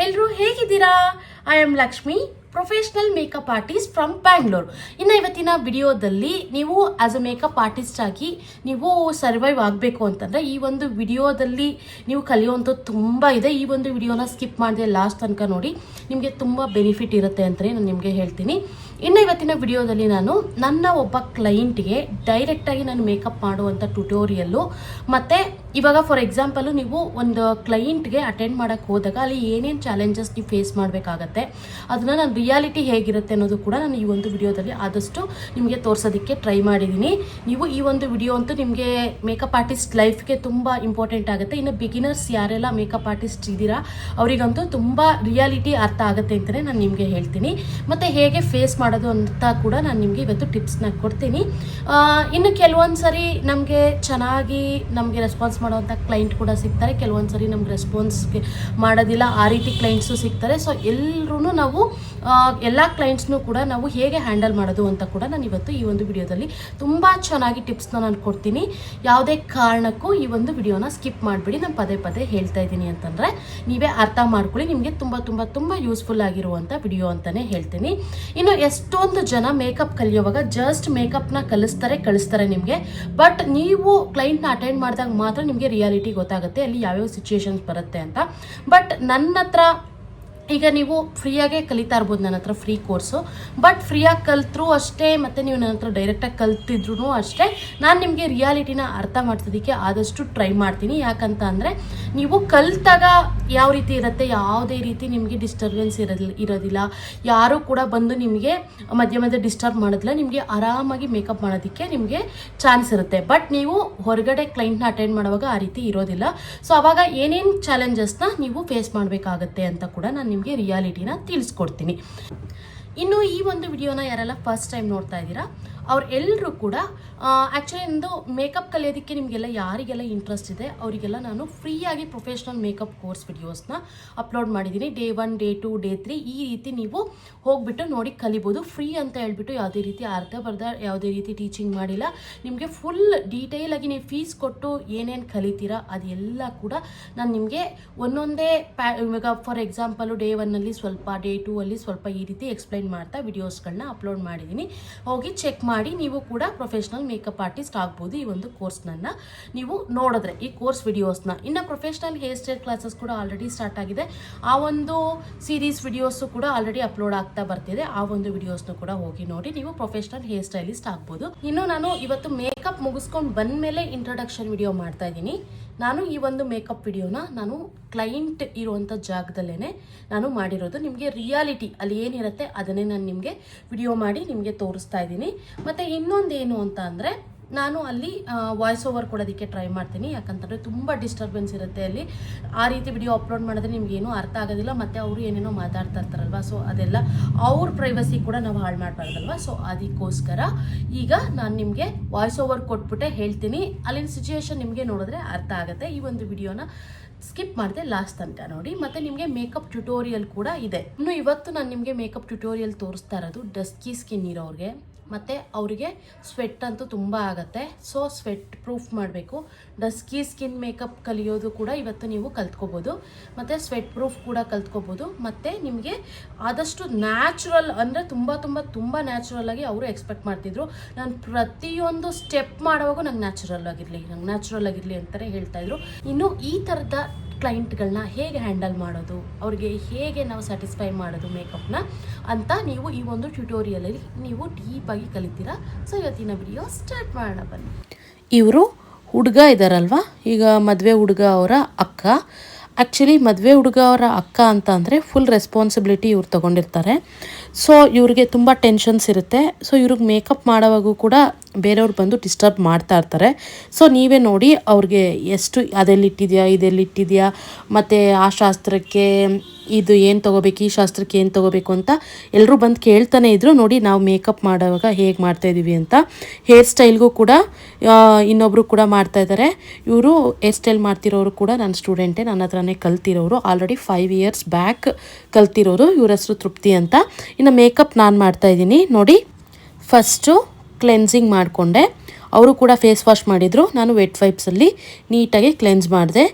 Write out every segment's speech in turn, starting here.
ಎಲ್ಲರೂ ಹೇಗಿದ್ದೀರಾ? I am Lakshmi, professional makeup artist from Bangalore. ಇನ್ನು ಇವತ್ತಿನ ವಿಡಿಯೋದಲ್ಲಿ ನೀವು ಆಸ್ ಅ ಮೇಕಪ್ ಆರ್ಟಿಸ್ಟ್ ಆಗಿ ನೀವು ಸರ್ವೈವ್ ಆಗಬೇಕು ಅಂತಂದರೆ ಈ ಒಂದು ವಿಡಿಯೋದಲ್ಲಿ ನೀವು ಕಲಿಯುವಂಥದ್ದು ತುಂಬ ಇದೆ. ಈ ಒಂದು ವಿಡಿಯೋನ ಸ್ಕಿಪ್ ಮಾಡಿದೆ ಲಾಸ್ಟ್ ತನಕ ನೋಡಿ, ನಿಮಗೆ ತುಂಬ ಬೆನಿಫಿಟ್ ಇರುತ್ತೆ ಅಂತಲೇ ನಾನು ನಿಮಗೆ ಹೇಳ್ತೀನಿ. ಇನ್ನು ಇವತ್ತಿನ ವಿಡಿಯೋದಲ್ಲಿ ನಾನು ನನ್ನ ಒಬ್ಬ ಕ್ಲೈಂಟ್ಗೆ ಡೈರೆಕ್ಟಾಗಿ ನಾನು ಮೇಕಪ್ ಮಾಡುವಂಥ ಟ್ಯುಟೋರಿಯಲ್ಲು, ಮತ್ತು ಇವಾಗ ಫಾರ್ ಎಕ್ಸಾಂಪಲು ನೀವು ಒಂದು ಕ್ಲೈಂಟ್ಗೆ ಅಟೆಂಡ್ ಮಾಡೋಕ್ಕೆ ಹೋದಾಗ ಅಲ್ಲಿ ಏನೇನು ಚಾಲೆಂಜಸ್ ನೀವು ಫೇಸ್ ಮಾಡಬೇಕಾಗತ್ತೆ, ಅದನ್ನು ನಾನು ರಿಯಾಲಿಟಿ ಹೇಗಿರುತ್ತೆ ಅನ್ನೋದು ಕೂಡ ನಾನು ಈ ಒಂದು ವಿಡಿಯೋದಲ್ಲಿ ಆದಷ್ಟು ನಿಮಗೆ ತೋರಿಸೋದಕ್ಕೆ ಟ್ರೈ ಮಾಡಿದ್ದೀನಿ. ನೀವು ಈ ಒಂದು ವಿಡಿಯೋ ಅಂತೂ ನಿಮಗೆ ಮೇಕಪ್ ಆರ್ಟಿಸ್ಟ್ ಲೈಫ್ಗೆ ತುಂಬ ಇಂಪಾರ್ಟೆಂಟ್ ಆಗುತ್ತೆ. ಇನ್ನು ಬಿಗಿನರ್ಸ್ ಯಾರೆಲ್ಲ ಮೇಕಪ್ ಆರ್ಟಿಸ್ಟ್ ಇದ್ದೀರಾ ಅವರಿಗಂತೂ ತುಂಬ ರಿಯಾಲಿಟಿ ಅರ್ಥ ಆಗುತ್ತೆ ಅಂತಲೇ ನಾನು ನಿಮಗೆ ಹೇಳ್ತೀನಿ. ಮತ್ತು ಹೇಗೆ ಫೇಸ್ ಮಾಡೋದು ಅಂತ ಕೂಡ ನಾನು ನಿಮಗೆ ಇವತ್ತು ಟಿಪ್ಸ್ನ ಕೊಡ್ತೀನಿ. ಇನ್ನು ಕೆಲವೊಂದು ಸರಿ ನಮಗೆ ಚೆನ್ನಾಗಿ ನಮಗೆ ರೆಸ್ಪಾನ್ಸ್ ಮಾಡುವಂಥ ಕ್ಲೈಂಟ್ ಕೂಡ ಸಿಗ್ತಾರೆ, ಕೆಲವೊಂದು ಸರಿ ನಮ್ಗೆ ರೆಸ್ಪಾನ್ಸ್ಗೆ ಮಾಡೋದಿಲ್ಲ, ಆ ರೀತಿ ಕ್ಲೈಂಟ್ಸು ಸಿಗ್ತಾರೆ. ಸೊ ಎಲ್ಲರೂ ನಾವು ಎಲ್ಲ ಕ್ಲೈಂಟ್ಸ್ನೂ ಕೂಡ ನಾವು ಹೇಗೆ ಹ್ಯಾಂಡಲ್ ಮಾಡೋದು ಅಂತ ಕೂಡ ನಾನು ಇವತ್ತು ಈ ಒಂದು ವಿಡಿಯೋದಲ್ಲಿ ತುಂಬ ಚೆನ್ನಾಗಿ ಟಿಪ್ಸ್ನ ನಾನು ಕೊಡ್ತೀನಿ. ಯಾವುದೇ ಕಾರಣಕ್ಕೂ ಈ ಒಂದು ವಿಡಿಯೋನ ಸ್ಕಿಪ್ ಮಾಡಿಬಿಡಿ. ನಾನು ಪದೇ ಪದೇ ಹೇಳ್ತಾ ಇದ್ದೀನಿ ಅಂತಂದರೆ ನೀವೇ ಅರ್ಥ ಮಾಡ್ಕೊಳ್ಳಿ, ನಿಮಗೆ ತುಂಬ ತುಂಬ ತುಂಬ ಯೂಸ್ಫುಲ್ ಆಗಿರುವಂಥ ವಿಡಿಯೋ ಅಂತಲೇ ಹೇಳ್ತೀನಿ. ಇನ್ನು ಎಷ್ಟೊಂದು ಜನ ಮೇಕಪ್ ಕಲಿಯುವಾಗ ಜಸ್ಟ್ ಮೇಕಪ್ನ ಕಳಿಸ್ತಾರೆ ನಿಮಗೆ, ಬಟ್ ನೀವು ಕ್ಲೈಂಟ್ನ ಅಟೆಂಡ್ ಮಾಡಿದಾಗ ಮಾತ್ರ ನಿಮಗೆ ರಿಯಾಲಿಟಿ ಗೊತ್ತಾಗುತ್ತೆ ಅಲ್ಲಿ ಯಾವ್ಯಾವ ಸಿಚುವೇಶನ್ಸ್ ಬರುತ್ತೆ ಅಂತ. ಬಟ್ ನನ್ನ ಹತ್ರ ಈಗ ನೀವು ಫ್ರೀಯಾಗೇ ಕಲಿತಾ ಇರ್ಬೋದು, ನನ್ನ ಹತ್ರ ಫ್ರೀ ಕೋರ್ಸು, ಬಟ್ ಫ್ರೀಯಾಗಿ ಕಲ್ತರೂ ಅಷ್ಟೇ, ಮತ್ತು ನೀವು ನನ್ನ ಹತ್ರ ಡೈರೆಕ್ಟಾಗಿ ಕಲ್ತಿದ್ರು ಅಷ್ಟೇ ನಾನು ನಿಮಗೆ ರಿಯಾಲಿಟಿನ ಅರ್ಥ ಮಾಡ್ಸೋದಕ್ಕೆ ಆದಷ್ಟು ಟ್ರೈ ಮಾಡ್ತೀನಿ. ಯಾಕಂತ ಅಂದರೆ ನೀವು ಕಲಿತಾಗ ಯಾವ ರೀತಿ ಇರುತ್ತೆ, ಯಾವುದೇ ರೀತಿ ನಿಮಗೆ ಡಿಸ್ಟರ್ಬೆನ್ಸ್ ಇರೋದಿಲ್ಲ, ಯಾರೂ ಕೂಡ ಬಂದು ನಿಮಗೆ ಮಧ್ಯೆ ಮಧ್ಯೆ ಡಿಸ್ಟರ್ಬ್ ಮಾಡೋದಿಲ್ಲ, ನಿಮಗೆ ಆರಾಮಾಗಿ ಮೇಕಪ್ ಮಾಡೋದಕ್ಕೆ ನಿಮಗೆ ಚಾನ್ಸ್ ಇರುತ್ತೆ. ಬಟ್ ನೀವು ಹೊರಗಡೆ ಕ್ಲೈಂಟ್ನ ಅಟೆಂಡ್ ಮಾಡುವಾಗ ಆ ರೀತಿ ಇರೋದಿಲ್ಲ. ಸೊ ಆವಾಗ ಏನೇನು ಚಾಲೆಂಜಸ್ನ ನೀವು ಫೇಸ್ ಮಾಡಬೇಕಾಗತ್ತೆ ಅಂತ ಕೂಡ ನಾನು ನಿಮಗೆ ರಿಯಾಲಿಟಿನ ತಿಳಿಸ್ಕೊಡ್ತೀನಿ. ಇನ್ನು ಈ ಒಂದು ವಿಡಿಯೋನ ಯಾರೆಲ್ಲ ಫಸ್ಟ್ ಟೈಮ್ ನೋಡ್ತಾ ಇದ್ದೀರಾ ಅವರೆಲ್ಲರೂ ಕೂಡ ಆ್ಯಕ್ಚುಲಿ ಒಂದು ಮೇಕಪ್ ಕಲಿಯೋದಕ್ಕೆ ನಿಮಗೆಲ್ಲ ಯಾರಿಗೆಲ್ಲ ಇಂಟ್ರೆಸ್ಟ್ ಇದೆ ಅವರಿಗೆಲ್ಲ ನಾನು ಫ್ರೀಯಾಗಿ ಪ್ರೊಫೆಷ್ನಲ್ ಮೇಕಪ್ ಕೋರ್ಸ್ ವಿಡಿಯೋಸ್ನ ಅಪ್ಲೋಡ್ ಮಾಡಿದ್ದೀನಿ. ಡೇ 1, ಡೇ 2, ಡೇ 3 ಈ ರೀತಿ ನೀವು ಹೋಗ್ಬಿಟ್ಟು ನೋಡಿ ಕಲಿಬೋದು. ಫ್ರೀ ಅಂತ ಹೇಳ್ಬಿಟ್ಟು ಯಾವುದೇ ರೀತಿ ಅರ್ಧ ಯಾವುದೇ ರೀತಿ ಟೀಚಿಂಗ್ ಮಾಡಿಲ್ಲ. ನಿಮಗೆ ಫುಲ್ ಡೀಟೇಲಾಗಿ ನೀವು ಫೀಸ್ ಕೊಟ್ಟು ಏನೇನು ಕಲಿತೀರಾ ಅದೆಲ್ಲ ಕೂಡ ನಾನು ನಿಮಗೆ ಒಂದೊಂದೇ ಇವಾಗ ಫಾರ್ ಎಕ್ಸಾಂಪಲು ಡೇ 1ಅಲ್ಲಿ ಸ್ವಲ್ಪ, ಡೇ 2ಅಲ್ಲಿ ಸ್ವಲ್ಪ ಈ ರೀತಿ ಎಕ್ಸ್ಪ್ಲೈನ್ ಮಾಡ್ತಾ ವಿಡಿಯೋಸ್ಗಳನ್ನ ಅಪ್ಲೋಡ್ ಮಾಡಿದ್ದೀನಿ. ಹೋಗಿ ಚೆಕ್ ಮಾಡಿ ನೀವು ಕೂಡ ಪ್ರೊಫೆಷನಲ್ ಮೇಕಪ್ ಆರ್ಟಿಸ್ಟ್ ಆಗ್ಬೋದು ಈ ಒಂದು ಕೋರ್ಸ್ನ ನೀವು ನೋಡಿದ್ರೆ, ಈ ಕೋರ್ಸ್ ವಿಡಿಯೋಸ್ನ. ಇನ್ನು ಪ್ರೊಫೆಷನಲ್ ಹೇರ್ ಸ್ಟೈಲ್ ಕ್ಲಾಸಸ್ ಕೂಡ ಆಲ್ರೆಡಿ ಸ್ಟಾರ್ಟ್ ಆಗಿದೆ. ಆ ಒಂದು ಸೀರೀಸ್ ವಿಡಿಯೋಸು ಕೂಡ ಆಲ್ರೆಡಿ ಅಪ್ಲೋಡ್ ಆಗ್ತಾ ಬರ್ತಿದೆ. ಆ ಒಂದು ವಿಡಿಯೋಸ್ನ ಕೂಡ ಹೋಗಿ ನೋಡಿ, ನೀವು ಪ್ರೊಫೆಷನಲ್ ಹೇರ್ ಸ್ಟೈಲಿಸ್ಟ್ ಆಗ್ಬೋದು. ಇನ್ನು ನಾನು ಇವತ್ತು ಮೇಕಪ್ ಮುಗಿಸ್ಕೊಂಡು ಬಂದ ಮೇಲೆ ಇಂಟ್ರೊಡಕ್ಷನ್ ವಿಡಿಯೋ ಮಾಡ್ತಾ ಇದ್ದೀನಿ. ನಾನು ಈ ಒಂದು ಮೇಕಪ್ ವಿಡಿಯೋನ ನಾನು ಕ್ಲೈಂಟ್ ಇರುವಂಥ ಜಾಗದಲ್ಲೇ ನಾನು ಮಾಡಿರೋದು. ನಿಮಗೆ ರಿಯಾಲಿಟಿ ಅಲ್ಲಿ ಏನಿರುತ್ತೆ ಅದನ್ನೇ ನಾನು ನಿಮಗೆ ವಿಡಿಯೋ ಮಾಡಿ ನಿಮಗೆ ತೋರಿಸ್ತಾ ಇದ್ದೀನಿ. ಮತ್ತು ಇನ್ನೊಂದೇನು ಅಂತ ಅಂದರೆ ನಾನು ಅಲ್ಲಿ ವಾಯ್ಸ್ ಓವರ್ ಕೊಡೋದಕ್ಕೆ ಟ್ರೈ ಮಾಡ್ತೀನಿ. ಯಾಕಂತಂದರೆ ತುಂಬ ಡಿಸ್ಟರ್ಬೆನ್ಸ್ ಇರುತ್ತೆ ಅಲ್ಲಿ. ಆ ರೀತಿ ವಿಡಿಯೋ ಅಪ್ಲೋಡ್ ಮಾಡಿದ್ರೆ ನಿಮಗೇನೂ ಅರ್ಥ ಆಗೋದಿಲ್ಲ, ಮತ್ತು ಅವರು ಏನೇನೋ ಮಾತಾಡ್ತಾ ಇರ್ತಾರಲ್ವ, ಸೊ ಅದೆಲ್ಲ ಅವ್ರ ಪ್ರೈವಸಿ ಕೂಡ ನಾವು ಹಾಳು ಮಾಡಬಾರ್ದಲ್ವ. ಸೊ ಅದಕ್ಕೋಸ್ಕರ ಈಗ ನಾನು ನಿಮಗೆ ವಾಯ್ಸ್ ಓವರ್ ಕೊಟ್ಬಿಟ್ಟೆ ಹೇಳ್ತೀನಿ. ಅಲ್ಲಿನ ಸಿಚುಯೇಷನ್ ನಿಮಗೆ ನೋಡಿದ್ರೆ ಅರ್ಥ ಆಗುತ್ತೆ. ಈ ಒಂದು ವಿಡಿಯೋನ ಸ್ಕಿಪ್ ಮಾಡಿದೆ ಲಾಸ್ಟ್ ತನಕ ನೋಡಿ. ಮತ್ತು ನಿಮಗೆ ಮೇಕಪ್ ಟ್ಯುಟೋರಿಯಲ್ ಕೂಡ ಇದೆ. ಇನ್ನು ಇವತ್ತು ನಾನು ನಿಮಗೆ ಮೇಕಪ್ ಟ್ಯುಟೋರಿಯಲ್ ತೋರಿಸ್ತಾ ಇರೋದು ಡಸ್ಕಿ ಸ್ಕಿನ್ ಇರೋರಿಗೆ, ಮತ್ತು ಅವರಿಗೆ ಸ್ವೆಟ್ ಅಂತೂ ತುಂಬ ಆಗುತ್ತೆ. ಸೊ ಸ್ವೆಟ್ ಪ್ರೂಫ್ ಮಾಡಬೇಕು. ಡಸ್ಕಿ ಸ್ಕಿನ್ ಮೇಕಪ್ ಕಲಿಯೋದು ಕೂಡ ಇವತ್ತು ನೀವು ಕಲ್ತ್ಕೋಬೋದು, ಮತ್ತು ಸ್ವೆಟ್ ಪ್ರೂಫ್ ಕೂಡ ಕಲ್ತ್ಕೋಬೋದು. ಮತ್ತು ನಿಮಗೆ ಆದಷ್ಟು ನ್ಯಾಚುರಲ್ ಅಂದರೆ ತುಂಬ ತುಂಬ ತುಂಬ ನ್ಯಾಚುರಲ್ ಆಗಿ ಅವರು ಎಕ್ಸ್ಪೆಕ್ಟ್ ಮಾಡ್ತಿದ್ರು. ನಾನು ಪ್ರತಿಯೊಂದು ಸ್ಟೆಪ್ ಮಾಡುವಾಗೂ ನಂಗೆ ನ್ಯಾಚುರಲ್ ಆಗಿರಲಿ ಅಂತಲೇ ಹೇಳ್ತಾಯಿದ್ರು. ಇನ್ನು ಈ ಥರದ ಕ್ಲೈಂಟ್ಗಳನ್ನ ಹೇಗೆ ಹ್ಯಾಂಡಲ್ ಮಾಡೋದು, ಅವ್ರಿಗೆ ಹೇಗೆ ನಾವು ಸ್ಯಾಟಿಸ್ಫೈ ಮಾಡೋದು ಮೇಕಪ್ನ ಅಂತ ನೀವು ಈ ಒಂದು ಟ್ಯುಟೋರಿಯಲಲ್ಲಿ ನೀವು ಡೀಪಾಗಿ ಕಲಿತೀರಾ. ಸೊ ಇವತ್ತಿನ ವಿಡಿಯೋ ಸ್ಟಾರ್ಟ್ ಮಾಡೋಣ ಬನ್ನಿ. ಇವರು ಹುಡುಗ ಇದ್ದಾರಲ್ವ, ಈಗ ಮದುವೆ ಹುಡುಗ ಅವರ ಅಕ್ಕ. ಆ್ಯಕ್ಚುಲಿ ಮದುವೆ ಹುಡುಗ ಅವರ ಅಕ್ಕ ಅಂತ ಅಂದರೆ ಫುಲ್ ರೆಸ್ಪಾನ್ಸಿಬಿಲಿಟಿ ಇವ್ರು ತೊಗೊಂಡಿರ್ತಾರೆ. ಸೊ ಇವ್ರಿಗೆ ತುಂಬ ಟೆನ್ಷನ್ಸ್ ಇರುತ್ತೆ. ಸೊ ಇವ್ರಿಗೆ ಮೇಕಪ್ ಮಾಡೋವಾಗೂ ಕೂಡ ಬೇರೆಯವ್ರು ಬಂದು ಡಿಸ್ಟರ್ಬ್ ಮಾಡ್ತಾ ಇರ್ತಾರೆ. ಸೊ ನೀವೇ ನೋಡಿ ಅವ್ರಿಗೆ ಎಷ್ಟು ಇದೆಲ್ಲಿಟ್ಟಿದೆಯಾ, ಮತ್ತು ಆ ಶಾಸ್ತ್ರಕ್ಕೆ ಇದು ಏನು ತೊಗೋಬೇಕು, ಈ ಶಾಸ್ತ್ರಕ್ಕೆ ಏನು ತೊಗೋಬೇಕು ಅಂತ ಎಲ್ಲರೂ ಬಂದು ಕೇಳ್ತಾನೆ ಇದ್ರು. ನೋಡಿ ನಾವು ಮೇಕಪ್ ಮಾಡೋವಾಗ ಹೇಗೆ ಮಾಡ್ತಾಯಿದ್ದೀವಿ ಅಂತ. ಹೇರ್ ಸ್ಟೈಲ್ಗೂ ಕೂಡ ಇನ್ನೊಬ್ಬರು ಕೂಡ ಮಾಡ್ತಾಯಿದ್ದಾರೆ. ಇವರು ಹೇರ್ ಸ್ಟೈಲ್ ಮಾಡ್ತಿರೋರು ಕೂಡ ನನ್ನ ಸ್ಟೂಡೆಂಟೇ, ನನ್ನ ಹತ್ರನೇ ಕಲ್ತಿರೋರು. ಆಲ್ರೆಡಿ 5 years ಬ್ಯಾಕ್ ಕಲ್ತಿರೋರು. ಇವ್ರ ಹೆಸರು ತೃಪ್ತಿ ಅಂತ. ಇನ್ನು ಮೇಕಪ್ ನಾನು ಮಾಡ್ತಾಯಿದ್ದೀನಿ ನೋಡಿ. ಫಸ್ಟು ಕ್ಲೆನ್ಸಿಂಗ್ ಮಾಡಿಕೊಂಡೆ, ಅವರು ಕೂಡ ಫೇಸ್ ವಾಶ್ ಮಾಡಿದರು. ನಾನು ವೆಟ್ ವೈಪ್ಸಲ್ಲಿ ನೀಟಾಗಿ ಕ್ಲೆನ್ಸ್ ಮಾಡಿದೆ.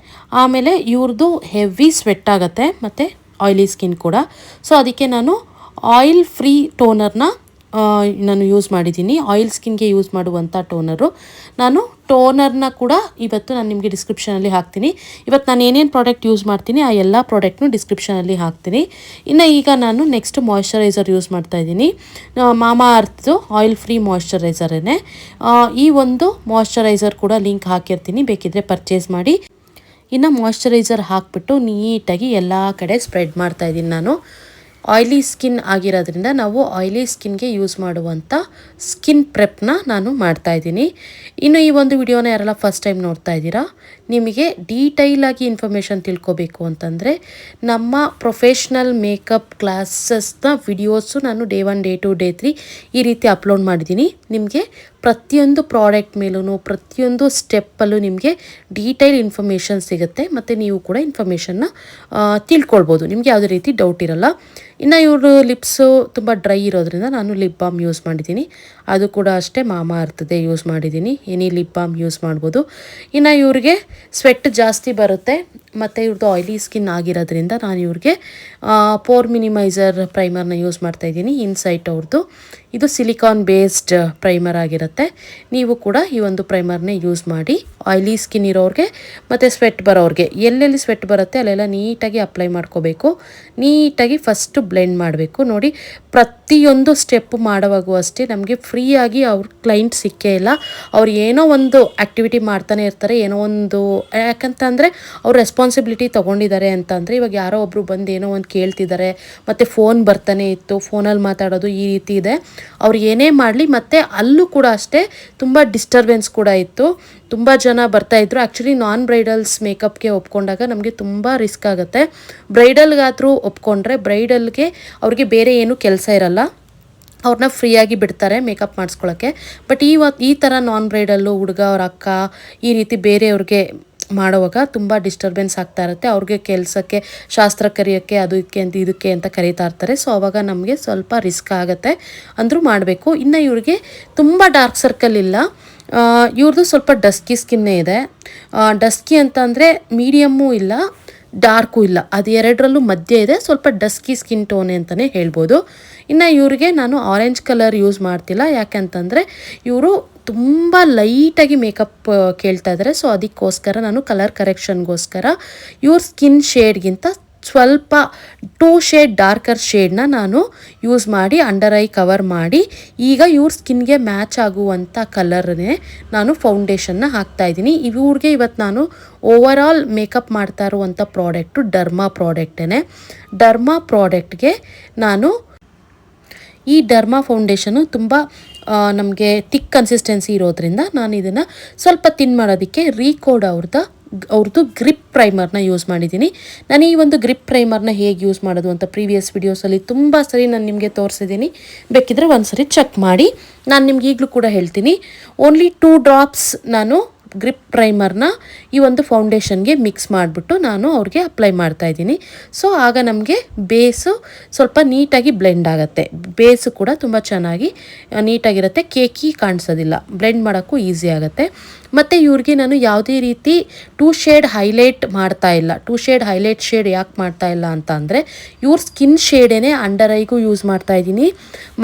ಆಮೇಲೆ ಇವ್ರದ್ದು ಹೆವಿ ಸ್ವೆಟ್ ಆಗುತ್ತೆ, ಮತ್ತು ಆಯಿಲಿ ಸ್ಕಿನ್ ಕೂಡ. ಸೊ ಅದಕ್ಕೆ ನಾನು ಆಯಿಲ್ ಫ್ರೀ ಟೋನರ್ನ ನಾನು ಯೂಸ್ ಮಾಡಿದ್ದೀನಿ. ಆಯಿಲ್ ಸ್ಕಿನ್ಗೆ ಯೂಸ್ ಮಾಡುವಂಥ ಟೋನರು. ನಾನು ಟೋನರ್ನ ಕೂಡ ಇವತ್ತು ನಾನು ನಿಮಗೆ ಡಿಸ್ಕ್ರಿಪ್ಷನಲ್ಲಿ ಹಾಕ್ತೀನಿ. ಇವತ್ತು ನಾನು ಏನೇನು ಪ್ರಾಡಕ್ಟ್ ಯೂಸ್ ಮಾಡ್ತೀನಿ ಆ ಎಲ್ಲ ಪ್ರಾಡಕ್ಟ್ನು ಡಿಸ್ಕ್ರಿಪ್ಷನಲ್ಲಿ ಹಾಕ್ತೀನಿ. ಇನ್ನು ಈಗ ನಾನು ನೆಕ್ಸ್ಟ್ ಮಾಯ್ಶ್ಚರೈಸರ್ ಯೂಸ್ ಮಾಡ್ತಾಯಿದ್ದೀನಿ. ಮಾಮಾ ಅರ್ಥ್ದು ಆಯಿಲ್ ಫ್ರೀ ಮಾಯ್ಶ್ಚರೈಸರೇ. ಈ ಒಂದು ಮಾಯ್ಶ್ಚರೈಸರ್ ಕೂಡ ಲಿಂಕ್ ಹಾಕಿರ್ತೀನಿ, ಬೇಕಿದ್ದರೆ ಪರ್ಚೇಸ್ ಮಾಡಿ. ಇನ್ನು ಮಾಯ್ಶ್ಚರೈಸರ್ ಹಾಕಿಬಿಟ್ಟು ನೀಟಾಗಿ ಎಲ್ಲ ಕಡೆ ಸ್ಪ್ರೆಡ್ ಮಾಡ್ತಾಯಿದ್ದೀನಿ. ನಾನು ಆಯಿಲಿ ಸ್ಕಿನ್ ಆಗಿರೋದ್ರಿಂದ ನಾವು ಆಯಿಲಿ ಸ್ಕಿನ್ಗೆ ಯೂಸ್ ಮಾಡುವಂಥ ಸ್ಕಿನ್ ಪ್ರೆಪ್ನ ನಾನು ಮಾಡ್ತಾಯಿದ್ದೀನಿ. ಇನ್ನು ಈ ಒಂದು ವಿಡಿಯೋನ ಯಾರೆಲ್ಲ ಫಸ್ಟ್ ಟೈಮ್ ನೋಡ್ತಾ ಇದ್ದೀರಾ, ನಿಮಗೆ ಡೀಟೈಲಾಗಿ ಇನ್ಫಾರ್ಮೇಷನ್ ತಿಳ್ಕೊಬೇಕು ಅಂತಂದರೆ ನಮ್ಮ ಪ್ರೊಫೆಷ್ನಲ್ ಮೇಕಪ್ ಕ್ಲಾಸಸ್ನ ವಿಡಿಯೋಸು ನಾನು ಡೇ 1 ಡೇ 2 ಡೇ 3 ಈ ರೀತಿ ಅಪ್ಲೋಡ್ ಮಾಡಿದ್ದೀನಿ. ನಿಮಗೆ ಪ್ರತಿಯೊಂದು ಪ್ರಾಡಕ್ಟ್ ಮೇಲೂ ಪ್ರತಿಯೊಂದು ಸ್ಟೆಪ್ಪಲ್ಲೂ ನಿಮಗೆ ಡೀಟೈಲ್ ಇನ್ಫಾರ್ಮೇಷನ್ ಸಿಗುತ್ತೆ ಮತ್ತು ನೀವು ಕೂಡ ಇನ್ಫಾರ್ಮೇಷನ್ನ ತಿಳ್ಕೊಳ್ಬೋದು. ನಿಮಗೆ ಯಾವುದೇ ರೀತಿ ಡೌಟ್ ಇರಲ್ಲ. ಇನ್ನು ಇವರು ಲಿಪ್ಸು ತುಂಬ ಡ್ರೈ ಇರೋದ್ರಿಂದ ನಾನು ಲಿಪ್ ಬಾಮ್ ಯೂಸ್ ಮಾಡಿದ್ದೀನಿ. ಅದು ಕೂಡ ಅಷ್ಟೇ ಮಾಮಾ ಅರ್ಥದೇ ಯೂಸ್ ಮಾಡಿದ್ದೀನಿ. ಎನಿ ಲಿಪ್ ಬಾಮ್ ಯೂಸ್ ಮಾಡ್ಬೋದು. ಇನ್ನು ಇವ್ರಿಗೆ ಸ್ವೆಟ್ ಜಾಸ್ತಿ ಬರುತ್ತೆ ಮತ್ತು ಇವ್ರದ್ದು ಆಯಿಲಿ ಸ್ಕಿನ್ ಆಗಿರೋದ್ರಿಂದ ನಾನು ಇವ್ರಿಗೆ ಪೋರ್ ಮಿನಿಮೈಸರ್ ಪ್ರೈಮರ್ನ ಯೂಸ್ ಮಾಡ್ತಾಯಿದ್ದೀನಿ. ಇನ್ಸೈಟ್ ಅವ್ರದ್ದು ಇದು ಸಿಲಿಕಾನ್ ಬೇಸ್ಡ್ ಪ್ರೈಮರ್ ಆಗಿರುತ್ತೆ. ನೀವು ಕೂಡ ಈ ಒಂದು ಪ್ರೈಮರ್ನೇ ಯೂಸ್ ಮಾಡಿ. ಆಯಿಲಿ ಸ್ಕಿನ್ ಇರೋರಿಗೆ ಮತ್ತು ಸ್ವೆಟ್ ಬರೋರಿಗೆ ಎಲ್ಲೆಲ್ಲಿ ಸ್ವೆಟ್ ಬರುತ್ತೆ ಅಲ್ಲೆಲ್ಲ ನೀಟಾಗಿ ಅಪ್ಲೈ ಮಾಡ್ಕೋಬೇಕು. ನೀಟಾಗಿ ಫಸ್ಟು ಬ್ಲೆಂಡ್ ಮಾಡಬೇಕು. ನೋಡಿ, ಪ್ರತಿಯೊಂದು ಸ್ಟೆಪ್ ಮಾಡುವಾಗೂ ಅಷ್ಟೇ ನಮಗೆ ಫ್ರೀಯಾಗಿ ಅವ್ರ ಕ್ಲೈಂಟ್ ಸಿಕ್ಕೇ ಇಲ್ಲ. ಅವ್ರು ಏನೋ ಒಂದು ಆ್ಯಕ್ಟಿವಿಟಿ ಮಾಡ್ತಾನೆ ಇರ್ತಾರೆ, ಏನೋ ಒಂದು, ಯಾಕಂತಂದರೆ ಅವ್ರು ರೆಸ್ಪಾನ್ಸಿಬಿಲಿಟಿ ತೊಗೊಂಡಿದ್ದಾರೆ ಅಂತಂದರೆ, ಇವಾಗ ಯಾರೋ ಒಬ್ಬರು ಬಂದು ಏನೋ ಒಂದು ಕೇಳ್ತಿದ್ದಾರೆ ಮತ್ತು ಫೋನ್ ಬರ್ತಾನೆ ಇತ್ತು, ಫೋನಲ್ಲಿ ಮಾತಾಡೋದು ಈ ರೀತಿ ಇದೆ. ಅವ್ರು ಏನೇ ಮಾಡಲಿ, ಮತ್ತು ಅಲ್ಲೂ ಕೂಡ ಅಷ್ಟೇ ತುಂಬ ಡಿಸ್ಟರ್ಬೆನ್ಸ್ ಕೂಡ ಇತ್ತು. ತುಂಬ ಜನ ಬರ್ತಾಯಿದ್ರು. ಆ್ಯಕ್ಚುಲಿ ನಾನ್ ಬ್ರೈಡಲ್ಸ್ ಮೇಕಪ್ಗೆ ಒಪ್ಕೊಂಡಾಗ ನಮಗೆ ತುಂಬ ರಿಸ್ಕ್ ಆಗುತ್ತೆ. ಬ್ರೈಡಲ್ಗಾದರೂ ಒಪ್ಕೊಂಡ್ರೆ ಬ್ರೈಡಲ್ಗೆ ಅವ್ರಿಗೆ ಬೇರೆ ಏನೂ ಕೆಲಸ ಇರಲ್ಲ, ಅವ್ರನ್ನ ಫ್ರೀಯಾಗಿ ಬಿಡ್ತಾರೆ ಮೇಕಪ್ ಮಾಡಿಸ್ಕೊಳ್ಳೋಕ್ಕೆ. ಬಟ್ ಈ ಥರ ನಾನ್ ಬ್ರೈಡಲ್ಲು ಹುಡುಗ ಅವ್ರ ಅಕ್ಕ ಈ ರೀತಿ ಬೇರೆಯವ್ರಿಗೆ ಮಾಡೋವಾಗ ತುಂಬ ಡಿಸ್ಟರ್ಬೆನ್ಸ್ ಆಗ್ತಾ ಇರುತ್ತೆ. ಅವ್ರಿಗೆ ಕೆಲಸಕ್ಕೆ ಶಾಸ್ತ್ರ ಕರೆಯೋಕ್ಕೆ ಇದಕ್ಕೆ ಅಂತ ಕರೀತಾ ಇರ್ತಾರೆ. ಸೊ ಆವಾಗ ನಮಗೆ ಸ್ವಲ್ಪ ರಿಸ್ಕ್ ಆಗುತ್ತೆ, ಅಂದರೂ ಮಾಡಬೇಕು. ಇನ್ನು ಇವ್ರಿಗೆ ತುಂಬ ಡಾರ್ಕ್ ಸರ್ಕಲ್ ಇಲ್ಲ. ಇವ್ರದ್ದು ಸ್ವಲ್ಪ ಡಸ್ಕಿ ಸ್ಕಿನ್ನೇ ಇದೆ. ಡಸ್ಕಿ ಅಂತ ಅಂದರೆ ಮೀಡಿಯಮ್ಮೂ ಇಲ್ಲ, ಡಾರ್ಕು ಇಲ್ಲ, ಅದು ಎರಡರಲ್ಲೂ ಮಧ್ಯೆ ಇದೆ. ಸ್ವಲ್ಪ ಡಸ್ಕಿ ಸ್ಕಿನ್ ಟೋನ್ ಅಂತಲೇ ಹೇಳ್ಬೋದು. ಇನ್ನು ಇವ್ರಿಗೆ ನಾನು ಆರೆಂಜ್ ಕಲರ್ ಯೂಸ್ ಮಾಡ್ತಿಲ್ಲ, ಯಾಕೆಂತಂದರೆ ಇವರು ತುಂಬ ಲೈಟಾಗಿ ಮೇಕಪ್ ಕೇಳ್ತಾ ಇದ್ದಾರೆ. ಸೊ ಅದಕ್ಕೋಸ್ಕರ ನಾನು ಕಲರ್ ಕರೆಕ್ಷನ್ಗೋಸ್ಕರ ಇವ್ರ ಸ್ಕಿನ್ ಶೇಡ್ಗಿಂತ ಸ್ವಲ್ಪ 2 ಶೇಡ್ ಡಾರ್ಕರ್ ಶೇಡ್ನ ನಾನು ಯೂಸ್ ಮಾಡಿ ಅಂಡರ್ ಐ ಕವರ್ ಮಾಡಿ, ಈಗ ಇವ್ರ ಸ್ಕಿನ್ಗೆ ಮ್ಯಾಚ್ ಆಗುವಂಥ ಕಲರ್ನೇ ನಾನು ಫೌಂಡೇಶನ್ನ ಹಾಕ್ತಾಯಿದ್ದೀನಿ. ಇವ್ರಿಗೆ ಇವತ್ತು ನಾನು ಓವರ್ ಆಲ್ ಮೇಕಪ್ ಮಾಡ್ತಾ ಇರುವಂಥ ಪ್ರಾಡಕ್ಟು ಡರ್ಮಾ ಪ್ರಾಡಕ್ಟೇ. ಡರ್ಮಾ ಪ್ರಾಡಕ್ಟ್ಗೆ ನಾನು ಈ ಡರ್ಮಾ ಫೌಂಡೇಶನು ತುಂಬ ನಮಗೆ ಥಿಕ್ ಕನ್ಸಿಸ್ಟೆನ್ಸಿ ಇರೋದ್ರಿಂದ ನಾನು ಇದನ್ನು ಸ್ವಲ್ಪ ತಿನ್ ಮಾಡೋದಕ್ಕೆ ರೀಕೋಡ್ ಅವ್ರದ್ದು ಗ್ರಿಪ್ ಪ್ರೈಮರ್ನ ಯೂಸ್ ಮಾಡಿದ್ದೀನಿ. ನಾನು ಈ ಒಂದು ಗ್ರಿಪ್ ಪ್ರೈಮರ್ನ ಹೇಗೆ ಯೂಸ್ ಮಾಡೋದು ಅಂತ ಪ್ರೀವಿಯಸ್ ವಿಡಿಯೋಸಲ್ಲಿ ತುಂಬ ಸರಿ ನಾನು ನಿಮಗೆ ತೋರಿಸಿದ್ದೀನಿ. ಬೇಕಿದ್ದರೆ ಒಂದು ಸರಿ ಚೆಕ್ ಮಾಡಿ. ನಾನು ನಿಮ್ಗೆ ಈಗಲೂ ಕೂಡ ಹೇಳ್ತೀನಿ, ಓನ್ಲಿ 2 ಡ್ರಾಪ್ಸ್ ನಾನು ಗ್ರಿಪ್ ಪ್ರೈಮರ್ನ ಈ ಒಂದು ಫೌಂಡೇಶನ್ಗೆ ಮಿಕ್ಸ್ ಮಾಡಿಬಿಟ್ಟು ನಾನು ಅವ್ರಿಗೆ ಅಪ್ಲೈ ಮಾಡ್ತಾಯಿದ್ದೀನಿ. ಸೊ ಆಗ ನಮಗೆ ಬೇಸು ಸ್ವಲ್ಪ ನೀಟಾಗಿ ಬ್ಲೆಂಡ್ ಆಗುತ್ತೆ. ಬೇಸು ಕೂಡ ತುಂಬ ಚೆನ್ನಾಗಿ ನೀಟಾಗಿರುತ್ತೆ, ಕೇಕಿ ಕಾಣಿಸೋದಿಲ್ಲ, ಬ್ಲೆಂಡ್ ಮಾಡೋಕ್ಕೂ ಈಸಿ ಆಗುತ್ತೆ. ಮತ್ತು ಇವ್ರಿಗೆ ನಾನು ಯಾವುದೇ ರೀತಿ 2 ಶೇಡ್ ಹೈಲೈಟ್ ಮಾಡ್ತಾ ಇಲ್ಲ. 2 ಶೇಡ್ ಹೈಲೈಟ್ ಶೇಡ್ ಯಾಕೆ ಮಾಡ್ತಾ ಇಲ್ಲ ಅಂತ ಅಂದರೆ, ಇವ್ರ ಸ್ಕಿನ್ ಶೇಡೇ ಅಂಡರ್ ಐಗೂ ಯೂಸ್ ಮಾಡ್ತಾಯಿದ್ದೀನಿ,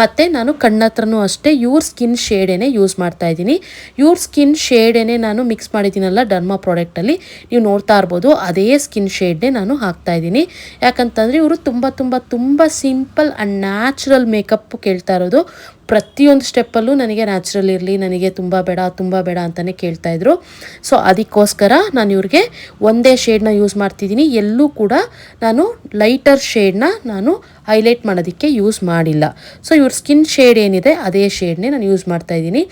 ಮತ್ತು ನಾನು ಕಣ್ಣತ್ರನೂ ಅಷ್ಟೇ ಇವ್ರ ಸ್ಕಿನ್ ಶೇಡೇ ಯೂಸ್ ಮಾಡ್ತಾಯಿದ್ದೀನಿ. ಇವ್ರ ಸ್ಕಿನ್ ಶೇಡೇ ನಾನು ಮಿಕ್ಸ್ ಮಾಡಿದ್ದೀನಲ್ಲ ಡರ್ಮಾ ಪ್ರಾಡಕ್ಟಲ್ಲಿ, ನೀವು ನೋಡ್ತಾ ಇರ್ಬೋದು, ಅದೇ ಸ್ಕಿನ್ ಶೇಡ್ನೇ ನಾನು ಹಾಕ್ತಾಯಿದ್ದೀನಿ. ಯಾಕಂತಂದರೆ ಇವರು ತುಂಬ ತುಂಬ ತುಂಬ ಸಿಂಪಲ್ ಆ್ಯಂಡ್ ನ್ಯಾಚುರಲ್ ಮೇಕಪ್ ಕೇಳ್ತಾ ಇರೋದು. ಪ್ರತಿಯೊಂದು ಸ್ಟೆಪ್ಪಲ್ಲೂ ನನಗೆ ನ್ಯಾಚುರಲ್ ಇರಲಿ, ನನಗೆ ತುಂಬ ಬೇಡ ಅಂತಲೇ ಕೇಳ್ತಾಯಿದ್ರು. ಸೊ ಅದಕ್ಕೋಸ್ಕರ ನಾನು ಇವ್ರಿಗೆ ಒಂದೇ ಶೇಡ್ನ ಯೂಸ್ ಮಾಡ್ತಿದ್ದೀನಿ. ಎಲ್ಲೂ ಕೂಡ ನಾನು ಲೈಟರ್ ಶೇಡ್ನ ನಾನು ಹೈಲೈಟ್ ಮಾಡೋದಕ್ಕೆ ಯೂಸ್ ಮಾಡಿಲ್ಲ. ಸೊ ಇವ್ರ ಸ್ಕಿನ್ ಶೇಡ್ ಏನಿದೆ ಅದೇ ಶೇಡ್ನೇ ನಾನು ಯೂಸ್ ಮಾಡ್ತಾಯಿದ್ದೀನಿ.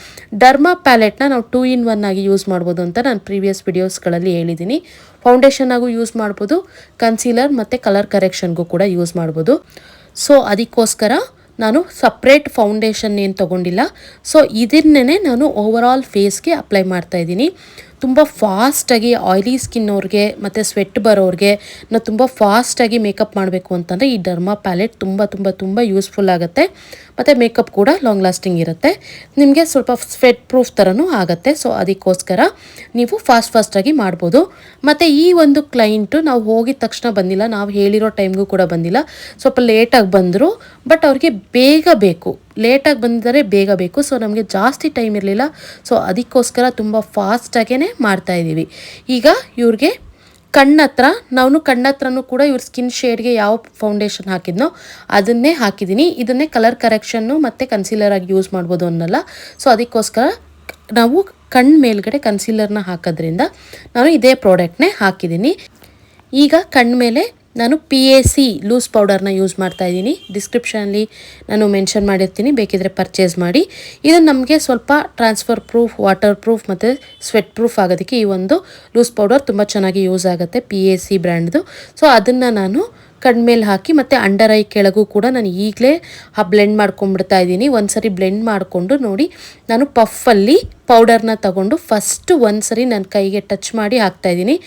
ಡರ್ಮಾ ಪ್ಯಾಲೆಟ್ನ ನಾವು 2 in 1 ಆಗಿ ಯೂಸ್ ಮಾಡ್ಬೋದು ಅಂತ ನಾನು ಪ್ರೀವಿಯಸ್ ವಿಡಿಯೋಸ್ಗಳಲ್ಲಿ ಹೇಳಿದ್ದೀನಿ. ಫೌಂಡೇಶನ್ ಆಗೂ ಯೂಸ್ ಮಾಡ್ಬೋದು, ಕನ್ಸೀಲರ್ ಮತ್ತು ಕಲರ್ ಕರೆಕ್ಷನ್ಗೂ ಕೂಡ ಯೂಸ್ ಮಾಡ್ಬೋದು. ಸೊ ಅದಕ್ಕೋಸ್ಕರ ನಾನು ಸಪ್ರೇಟ್ ಫೌಂಡೇಶನ್ ಏನು ತೊಗೊಂಡಿಲ್ಲ. ಸೊ ಇದನ್ನೇ ನಾನು ಓವರ್ ಆಲ್ ಫೇಸ್ಗೆ ಅಪ್ಲೈ ಮಾಡ್ತಾಯಿದ್ದೀನಿ. ತುಂಬ ಫಾಸ್ಟಾಗಿ ಆಯಿಲಿ ಸ್ಕಿನ್ ಅವ್ರಿಗೆ ಮತ್ತು ಸ್ವೆಟ್ ಬರೋರಿಗೆ ನಾವು ತುಂಬ ಫಾಸ್ಟಾಗಿ ಮೇಕಪ್ ಮಾಡಬೇಕು ಅಂತಂದರೆ ಈ ಡರ್ಮಾ ಪ್ಯಾಲೆಟ್ ತುಂಬ ತುಂಬ ತುಂಬ ಯೂಸ್ಫುಲ್ ಆಗುತ್ತೆ. ಮತ್ತು ಮೇಕಪ್ ಕೂಡ ಲಾಂಗ್ ಲಾಸ್ಟಿಂಗ್ ಇರುತ್ತೆ, ನಿಮಗೆ ಸ್ವಲ್ಪ ಸ್ವೆಟ್ ಪ್ರೂಫ್ ಥರನೂ ಆಗುತ್ತೆ. ಸೊ ಅದಕ್ಕೋಸ್ಕರ ನೀವು ಫಾಸ್ಟಾಗಿ ಮಾಡ್ಬೋದು. ಮತ್ತು ಈ ಒಂದು ಕ್ಲೈಂಟು ನಾವು ಹೋಗಿದ ತಕ್ಷಣ ಬಂದಿಲ್ಲ, ನಾವು ಹೇಳಿರೋ ಟೈಮ್ಗೂ ಕೂಡ ಬಂದಿಲ್ಲ, ಸ್ವಲ್ಪ ಲೇಟಾಗಿ ಬಂದರು. ಬಟ್ ಅವ್ರಿಗೆ ಬೇಗ ಬೇಕು, ಲೇಟಾಗಿ ಬಂದರೆ ಬೇಗ ಬೇಕು. ಸೊ ನಮಗೆ ಜಾಸ್ತಿ ಟೈಮ್ ಇರಲಿಲ್ಲ, ಸೊ ಅದಕ್ಕೋಸ್ಕರ ತುಂಬ ಫಾಸ್ಟಾಗೇ ಮಾಡ್ತಾಯಿದ್ದೀವಿ. ಈಗ ಇವ್ರಿಗೆ ಕಣ್ಣತ್ರನೂ ಕೂಡ ಇವ್ರ ಸ್ಕಿನ್ ಶೇಡ್ಗೆ ಯಾವ ಫೌಂಡೇಶನ್ ಹಾಕಿದ್ನೋ ಅದನ್ನೇ ಹಾಕಿದ್ದೀನಿ. ಇದನ್ನೇ ಕಲರ್ ಕರೆಕ್ಷನ್ನು ಮತ್ತು ಕನ್ಸೀಲರಾಗಿ ಯೂಸ್ ಮಾಡ್ಬೋದು ಅನ್ನಲ್ಲ. ಸೊ ಅದಕ್ಕೋಸ್ಕರ ನಾವು ಮೇಲ್ಗಡೆ ಕನ್ಸೀಲರ್ನ ಹಾಕೋದ್ರಿಂದ ನಾನು ಇದೇ ಪ್ರಾಡಕ್ಟ್ನೇ ಹಾಕಿದ್ದೀನಿ. ಈಗ ಮೇಲೆ ನಾನು PAC ಲೂಸ್ ಪೌಡರ್ನ ಯೂಸ್ ಮಾಡ್ತಾಯಿದ್ದೀನಿ. ಡಿಸ್ಕ್ರಿಪ್ಷನಲ್ಲಿ ನಾನು ಮೆನ್ಷನ್ ಮಾಡಿರ್ತೀನಿ, ಬೇಕಿದ್ರೆ ಪರ್ಚೇಸ್ ಮಾಡಿ. ಇದು ನಮಗೆ ಸ್ವಲ್ಪ ಟ್ರಾನ್ಸ್ಫರ್ ಪ್ರೂಫ್, ವಾಟರ್ ಪ್ರೂಫ್ ಮತ್ತು ಸ್ವೆಟ್ ಪ್ರೂಫ್ ಆಗೋದಕ್ಕೆ ಈ ಒಂದು ಲೂಸ್ ಪೌಡರ್ ತುಂಬ ಚೆನ್ನಾಗಿ ಯೂಸ್ ಆಗುತ್ತೆ, PAC ಬ್ರ್ಯಾಂಡ್ದು. ಸೊ ಅದನ್ನು ನಾನು ಕಣ್ಮೇಲೆ ಹಾಕಿ ಮತ್ತು ಅಂಡರ್ ಐ ಕೆಳಗೂ ಕೂಡ ನಾನು ಈಗಲೇ ಬ್ಲೆಂಡ್ ಮಾಡ್ಕೊಂಡ್ಬಿಡ್ತಾ ಇದ್ದೀನಿ. ಒಂದು ಸರಿ ಬ್ಲೆಂಡ್ ಮಾಡಿಕೊಂಡು ನೋಡಿ, ನಾನು ಪಫಲ್ಲಿ ಪೌಡರ್ನ ತಗೊಂಡು ಫಸ್ಟು ಒಂದು ಸರಿ ನನ್ನ ಕೈಗೆ ಟಚ್ ಮಾಡಿ ಹಾಕ್ತಾಯಿದ್ದೀನಿ.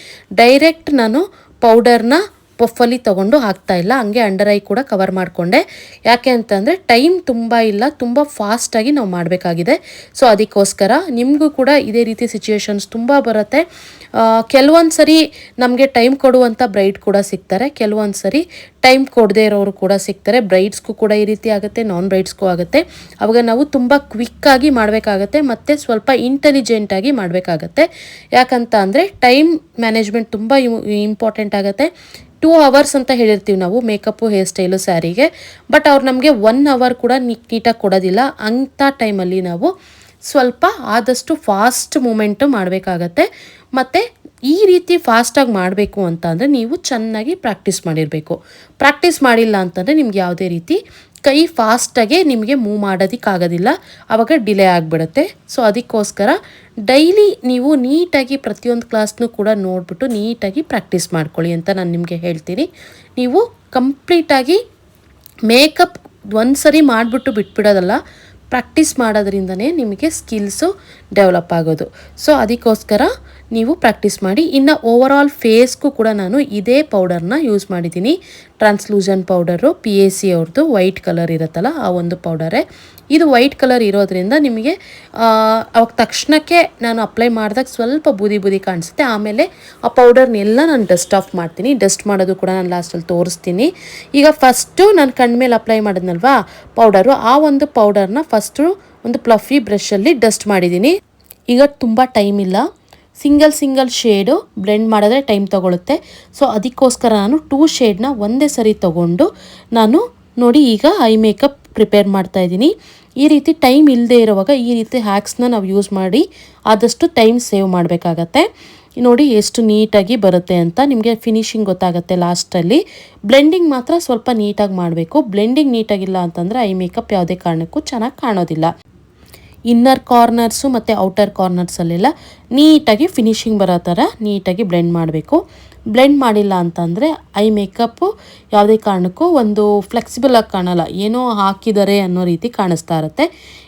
ಡೈರೆಕ್ಟ್ ನಾನು ಪೌಡರ್ನ ಪಫಲ್ಲಿ ತೊಗೊಂಡು ಹಾಕ್ತಾಯಿಲ್ಲ, ಹಂಗೆ ಅಂಡರ್ ಐ ಕೂಡ ಕವರ್ ಮಾಡಿಕೊಂಡೆ. ಯಾಕೆ ಅಂತಂದರೆ ಟೈಮ್ ತುಂಬ ಇಲ್ಲ, ತುಂಬ ಫಾಸ್ಟಾಗಿ ನಾವು ಮಾಡಬೇಕಾಗಿದೆ. ಸೊ ಅದಕ್ಕೋಸ್ಕರ ನಿಮಗೂ ಕೂಡ ಇದೇ ರೀತಿ ಸಿಚುಯೇಷನ್ಸ್ ತುಂಬ ಬರುತ್ತೆ. ಕೆಲವೊಂದು ಸರಿ ನಮಗೆ ಟೈಮ್ ಕೊಡುವಂಥ ಬ್ರೈಡ್ ಕೂಡ ಸಿಗ್ತಾರೆ, ಕೆಲವೊಂದು ಸರಿ ಟೈಮ್ ಕೊಡದೇ ಇರೋರು ಕೂಡ ಸಿಗ್ತಾರೆ. ಬ್ರೈಡ್ಸ್ಗೂ ಕೂಡ ಈ ರೀತಿ ಆಗುತ್ತೆ, ನಾನ್ ಬ್ರೈಡ್ಸ್ಗೂ ಆಗುತ್ತೆ. ಅವಾಗ ನಾವು ತುಂಬ ಕ್ವಿಕ್ಕಾಗಿ ಮಾಡಬೇಕಾಗತ್ತೆ ಮತ್ತು ಸ್ವಲ್ಪ ಇಂಟೆಲಿಜೆಂಟಾಗಿ ಮಾಡಬೇಕಾಗತ್ತೆ. ಯಾಕಂತ ಅಂದರೆ ಟೈಮ್ ಮ್ಯಾನೇಜ್ಮೆಂಟ್ ತುಂಬ ಇಂಪಾರ್ಟೆಂಟ್ ಆಗುತ್ತೆ. 2 hours ಅಂತ ಹೇಳಿರ್ತೀವಿ ನಾವು ಮೇಕಪ್ಪು, ಹೇರ್ ಸ್ಟೈಲು, ಸ್ಯಾರಿಗೆ. ಬಟ್ ಅವ್ರು ನಮಗೆ 1 hour ಕೂಡ ನೀಟಾಗಿ ಕೊಡೋದಿಲ್ಲ. ಅಂಥ ಟೈಮಲ್ಲಿ ನಾವು ಸ್ವಲ್ಪ ಆದಷ್ಟು ಫಾಸ್ಟ್ ಮೂಮೆಂಟು ಮಾಡಬೇಕಾಗತ್ತೆ. ಮತ್ತು ಈ ರೀತಿ ಫಾಸ್ಟಾಗಿ ಮಾಡಬೇಕು ಅಂತ ಅಂದರೆ ನೀವು ಚೆನ್ನಾಗಿ ಪ್ರಾಕ್ಟೀಸ್ ಮಾಡಿರಬೇಕು. ಪ್ರಾಕ್ಟೀಸ್ ಮಾಡಿಲ್ಲ ಅಂತಂದರೆ ನಿಮ್ಗೆ ಯಾವುದೇ ರೀತಿ ಕೈ ಫಾಸ್ಟಾಗೆ ನಿಮಗೆ ಮೂವ್ ಮಾಡೋದಕ್ಕಾಗೋದಿಲ್ಲ, ಆವಾಗ ಡಿಲೇ ಆಗಿಬಿಡುತ್ತೆ. ಸೊ ಅದಕ್ಕೋಸ್ಕರ ಡೈಲಿ ನೀವು ನೀಟಾಗಿ ಪ್ರತಿಯೊಂದು ಕ್ಲಾಸ್ನೂ ಕೂಡ ನೋಡಿಬಿಟ್ಟು ನೀಟಾಗಿ ಪ್ರಾಕ್ಟೀಸ್ ಮಾಡ್ಕೊಳ್ಳಿ ಅಂತ ನಾನು ನಿಮಗೆ ಹೇಳ್ತೀನಿ. ನೀವು ಕಂಪ್ಲೀಟಾಗಿ ಮೇಕಪ್ ಒಂದು ಸರಿ ಮಾಡಿಬಿಟ್ಟು ಬಿಟ್ಬಿಡೋದಲ್ಲ, ಪ್ರಾಕ್ಟೀಸ್ ಮಾಡೋದ್ರಿಂದನೇ ನಿಮಗೆ ಸ್ಕಿಲ್ಸು ಡೆವಲಪ್ ಆಗೋದು. ಸೊ ಅದಕ್ಕೋಸ್ಕರ ನೀವು ಪ್ರಾಕ್ಟೀಸ್ ಮಾಡಿ. ಇನ್ನು ಓವರಾಲ್ ಫೇಸ್ಗೂ ಕೂಡ ನಾನು ಇದೇ ಪೌಡರ್ನ ಯೂಸ್ ಮಾಡಿದ್ದೀನಿ, ಟ್ರಾನ್ಸ್ಲೂಷನ್ ಪೌಡರು, PAC ಅವ್ರದ್ದು ವೈಟ್ ಕಲರ್ ಇರುತ್ತಲ್ಲ ಆ ಒಂದು ಪೌಡರೇ. ಇದು ವೈಟ್ ಕಲರ್ ಇರೋದ್ರಿಂದ ನಿಮಗೆ ಅವಾಗ ತಕ್ಷಣಕ್ಕೆ ನಾನು ಅಪ್ಲೈ ಮಾಡಿದಾಗ ಸ್ವಲ್ಪ ಬೂದಿ ಕಾಣಿಸುತ್ತೆ. ಆಮೇಲೆ ಆ ಪೌಡರ್ನೆಲ್ಲ ನಾನು ಡಸ್ಟ್ ಆಫ್ ಮಾಡ್ತೀನಿ. ಡಸ್ಟ್ ಮಾಡೋದು ಕೂಡ ನಾನು ಲಾಸ್ಟಲ್ಲಿ ತೋರಿಸ್ತೀನಿ. ಈಗ ಫಸ್ಟು ನಾನು ಕಣ್ಮೇಲೆ ಅಪ್ಲೈ ಮಾಡಿದ್ನಲ್ವಾ ಪೌಡರು, ಆ ಒಂದು ಪೌಡರ್ನ ಫಸ್ಟು ಒಂದು ಪ್ಲಫಿ ಬ್ರಷಲ್ಲಿ ಡಸ್ಟ್ ಮಾಡಿದ್ದೀನಿ. ಈಗ ತುಂಬ ಟೈಮ್ ಇಲ್ಲ, ಸಿಂಗಲ್ ಶೇಡು ಬ್ಲೆಂಡ್ ಮಾಡಿದ್ರೆ ಟೈಮ್ ತೊಗೊಳುತ್ತೆ. ಸೊ ಅದಕ್ಕೋಸ್ಕರ ನಾನು 2 ಶೇಡ್ನ ಒಂದೇ ಸರಿ ತೊಗೊಂಡು ನಾನು ನೋಡಿ ಈಗ ಐ ಮೇಕಪ್ ಪ್ರಿಪೇರ್ ಮಾಡ್ತಾ ಇದ್ದೀನಿ. ಈ ರೀತಿ ಟೈಮ್ ಇಲ್ಲದೆ ಇರುವಾಗ ಈ ರೀತಿ ಹ್ಯಾಕ್ಸ್ನ ನಾವು ಯೂಸ್ ಮಾಡಿ ಆದಷ್ಟು ಟೈಮ್ ಸೇವ್ ಮಾಡಬೇಕಾಗತ್ತೆ. ನೋಡಿ ಎಷ್ಟು ನೀಟಾಗಿ ಬರುತ್ತೆ ಅಂತ ನಿಮಗೆ ಫಿನಿಶಿಂಗ್ ಗೊತ್ತಾಗುತ್ತೆ ಲಾಸ್ಟಲ್ಲಿ. ಬ್ಲೆಂಡಿಂಗ್ ಮಾತ್ರ ಸ್ವಲ್ಪ ನೀಟಾಗಿ ಮಾಡಬೇಕು. ಬ್ಲೆಂಡಿಂಗ್ ನೀಟಾಗಿಲ್ಲ ಅಂತಂದರೆ ಐ ಮೇಕಪ್ ಯಾವುದೇ ಕಾರಣಕ್ಕೂ ಚೆನ್ನಾಗಿ ಕಾಣೋದಿಲ್ಲ. ಇನ್ನರ್ ಕಾರ್ನರ್ಸು ಮತ್ತು ಔಟರ್ ಕಾರ್ನರ್ಸಲ್ಲೆಲ್ಲ ನೀಟಾಗಿ ಫಿನಿಶಿಂಗ್ ಬರೋ ಥರ ನೀಟಾಗಿ ಬ್ಲೆಂಡ್ ಮಾಡಬೇಕು. ಬ್ಲೆಂಡ್ ಮಾಡಿಲ್ಲ ಅಂತಂದರೆ ಐ ಮೇಕಪ್ಪು ಯಾವುದೇ ಕಾರಣಕ್ಕೂ ಒಂದು ಫ್ಲೆಕ್ಸಿಬಲಾಗಿ ಕಾಣಲ್ಲ, ಏನೋ ಹಾಕಿದ್ದಾರೆ ಅನ್ನೋ ರೀತಿ ಕಾಣಿಸ್ತಾ ಇರುತ್ತೆ.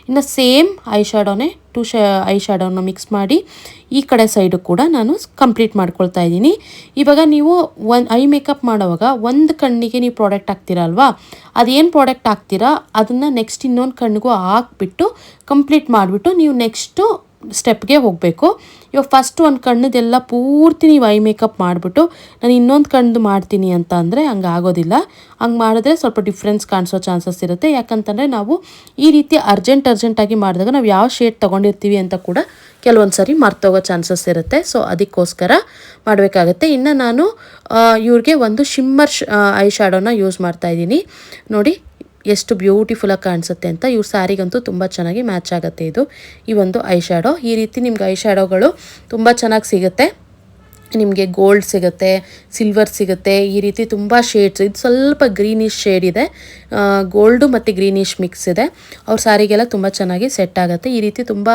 ಇನ್ನು ಸೇಮ್ ಐ ಶ್ಯಾಡೋನೇ 2 ಐ ಶ್ಯಾಡೋನ ಮಿಕ್ಸ್ ಮಾಡಿ ಈ ಕಡೆ ಸೈಡು ಕೂಡ ನಾನು ಕಂಪ್ಲೀಟ್ ಮಾಡ್ಕೊಳ್ತಾ ಇದ್ದೀನಿ. ಇವಾಗ ನೀವು ಐ ಮೇಕಪ್ ಮಾಡೋವಾಗ ಒಂದು ಕಣ್ಣಿಗೆ ನೀವು ಪ್ರಾಡಕ್ಟ್ ಹಾಕ್ತೀರಾ ಅಲ್ವಾ, ಅದೇನು ಪ್ರಾಡಕ್ಟ್ ಹಾಕ್ತೀರಾ ಅದನ್ನು ನೆಕ್ಸ್ಟ್ ಇನ್ನೊಂದು ಕಣ್ಣಿಗೂ ಹಾಕ್ಬಿಟ್ಟು ಕಂಪ್ಲೀಟ್ ಮಾಡಿಬಿಟ್ಟು ನೀವು ನೆಕ್ಸ್ಟು ಸ್ಟೆಪ್ಗೆ ಹೋಗಬೇಕು. ಇವಾಗ ಫಸ್ಟ್ ಒಂದು ಕಣ್ಣದೆಲ್ಲ ಪೂರ್ತಿ ನೀವು ಐ ಮೇಕಪ್ ಮಾಡಿಬಿಟ್ಟು ನಾನು ಇನ್ನೊಂದು ಕಣ್ಣು ಮಾಡ್ತೀನಿ ಅಂತ ಅಂದರೆ ಹಂಗೆ ಆಗೋದಿಲ್ಲ. ಹಂಗೆ ಮಾಡಿದ್ರೆ ಸ್ವಲ್ಪ ಡಿಫ್ರೆನ್ಸ್ ಕಾಣಿಸೋ ಚಾನ್ಸಸ್ ಇರುತ್ತೆ. ಯಾಕಂತಂದರೆ ನಾವು ಈ ರೀತಿ ಅರ್ಜೆಂಟಾಗಿ ಮಾಡಿದಾಗ ನಾವು ಯಾವ ಶೇಡ್ ತೊಗೊಂಡಿರ್ತೀವಿ ಅಂತ ಕೂಡ ಕೆಲವೊಂದು ಸರಿ ಮರ್ತೋಗೋ ಚಾನ್ಸಸ್ ಇರುತ್ತೆ. ಸೊ ಅದಕ್ಕೋಸ್ಕರ ಮಾಡಬೇಕಾಗತ್ತೆ. ಇನ್ನು ನಾನು ಇವ್ರಿಗೆ ಒಂದು ಶಿಮ್ಮರ್ ಐ ಶ್ಯಾಡೋನ ಯೂಸ್ ಮಾಡ್ತಾಯಿದ್ದೀನಿ. ನೋಡಿ ಎಷ್ಟು ಬ್ಯೂಟಿಫುಲ್ಲಾಗಿ ಕಾಣಿಸುತ್ತೆ ಅಂತ. ಇವ್ರ ಸ್ಯಾರಿಗಂತೂ ತುಂಬ ಚೆನ್ನಾಗಿ ಮ್ಯಾಚ್ ಆಗುತ್ತೆ ಇದು ಈ ಒಂದು ಐ ಶ್ಯಾಡೋ. ಈ ರೀತಿ ನಿಮ್ಗೆ ಐ ಶ್ಯಾಡೋಗಳು ತುಂಬ ಚೆನ್ನಾಗಿ ಸಿಗುತ್ತೆ. ನಿಮಗೆ ಗೋಲ್ಡ್ ಸಿಗುತ್ತೆ, ಸಿಲ್ವರ್ ಸಿಗುತ್ತೆ, ಈ ರೀತಿ ತುಂಬ ಶೇಡ್ಸ್. ಇದು ಸ್ವಲ್ಪ ಗ್ರೀನಿಶ್ ಶೇಡ್ ಇದೆ, ಗೋಲ್ಡು ಮತ್ತು ಗ್ರೀನಿಶ್ ಮಿಕ್ಸ್ ಇದೆ. ಅವ್ರ ಸ್ಯಾರಿಗೆಲ್ಲ ತುಂಬ ಚೆನ್ನಾಗಿ ಸೆಟ್ ಆಗುತ್ತೆ. ಈ ರೀತಿ ತುಂಬ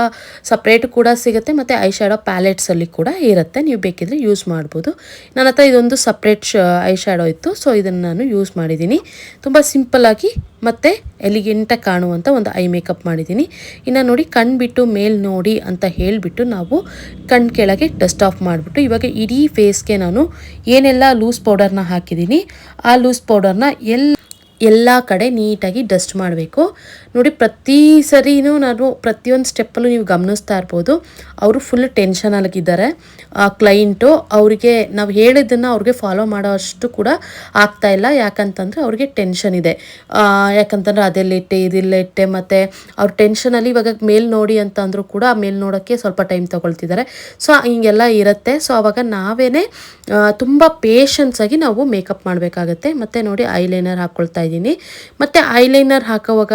ಸಪ್ರೇಟ್ ಕೂಡ ಸಿಗುತ್ತೆ ಮತ್ತು ಐ ಶ್ಯಾಡೋ ಪ್ಯಾಲೆಟ್ಸಲ್ಲಿ ಕೂಡ ಇರುತ್ತೆ, ನೀವು ಬೇಕಿದ್ರೆ ಯೂಸ್ ಮಾಡ್ಬೋದು. ನನ್ನ ಹತ್ರ ಇದೊಂದು ಸಪ್ರೇಟ್ ಐ ಶ್ಯಾಡೋ ಇತ್ತು, ಸೊ ಇದನ್ನು ನಾನು ಯೂಸ್ ಮಾಡಿದ್ದೀನಿ. ತುಂಬ ಸಿಂಪಲ್ಲಾಗಿ ಮತ್ತು ಎಲಿಗೆಂಟಾಗಿ ಕಾಣುವಂಥ ಒಂದು ಐ ಮೇಕಪ್ ಮಾಡಿದ್ದೀನಿ. ಇನ್ನು ನೋಡಿ ಕಣ್ಣು ಬಿಟ್ಟು ಮೇಲೆ ನೋಡಿ ಅಂತ ಹೇಳಿಬಿಟ್ಟು ನಾವು ಕಣ್ಣು ಕೆಳಗೆ ಡಸ್ಟ್ ಆಫ್ ಮಾಡಿಬಿಟ್ಟು ಇವಾಗ ಇಡೀ ಫೇಸ್ಗೆ ನಾನು ಏನೆಲ್ಲ ಲೂಸ್ ಪೌಡರ್ನ ಹಾಕಿದ್ದೀನಿ ಆ ಲೂಸ್ ಪೌಡರ್ನ ಎಲ್ಲ ಕಡೆ ನೀಟಾಗಿ ಡಸ್ಟ್ ಮಾಡಬೇಕು. ನೋಡಿ ಪ್ರತಿ ಸರಿನೂ ನಾನು ಪ್ರತಿಯೊಂದು ಸ್ಟೆಪ್ಪಲ್ಲೂ ನೀವು ಗಮನಿಸ್ತಾ ಇರ್ಬೋದು, ಅವರು ಫುಲ್ ಟೆನ್ಷನಲ್ಲಿದ್ದಾರೆ. ಕ್ಲೈಂಟು ಅವರಿಗೆ ನಾವು ಹೇಳಿದ್ದನ್ನು ಅವ್ರಿಗೆ ಫಾಲೋ ಮಾಡೋ ಅಷ್ಟು ಕೂಡ ಆಗ್ತಾಯಿಲ್ಲ. ಯಾಕಂತಂದರೆ ಅವ್ರಿಗೆ ಟೆನ್ಷನ್ ಇದೆ. ಯಾಕಂತಂದರೆ ಅದೆಲ್ಲಿಟ್ಟೆ ಇದಿಲ್ಲಿಟ್ಟೆ ಮತ್ತು ಅವ್ರ ಟೆನ್ಷನಲ್ಲಿ ಇವಾಗ ಮೇಲ್ ನೋಡಿ ಅಂತ ಅಂದರೂ ಕೂಡ ಆ ಮೇಲ್ ನೋಡೋಕ್ಕೆ ಸ್ವಲ್ಪ ಟೈಮ್ ತೊಗೊಳ್ತಿದ್ದಾರೆ. ಸೊ ಹಿಂಗೆಲ್ಲ ಇರುತ್ತೆ. ಸೊ ಆವಾಗ ನಾವೇ ತುಂಬ ಪೇಷನ್ಸಾಗಿ ನಾವು ಮೇಕಪ್ ಮಾಡಬೇಕಾಗತ್ತೆ. ಮತ್ತು ನೋಡಿ ಐಲೈನರ್ ಹಾಕ್ಕೊಳ್ತಾ ಇದ್ದೀನಿ. ಮತ್ತು ಐಲೈನರ್ ಹಾಕೋವಾಗ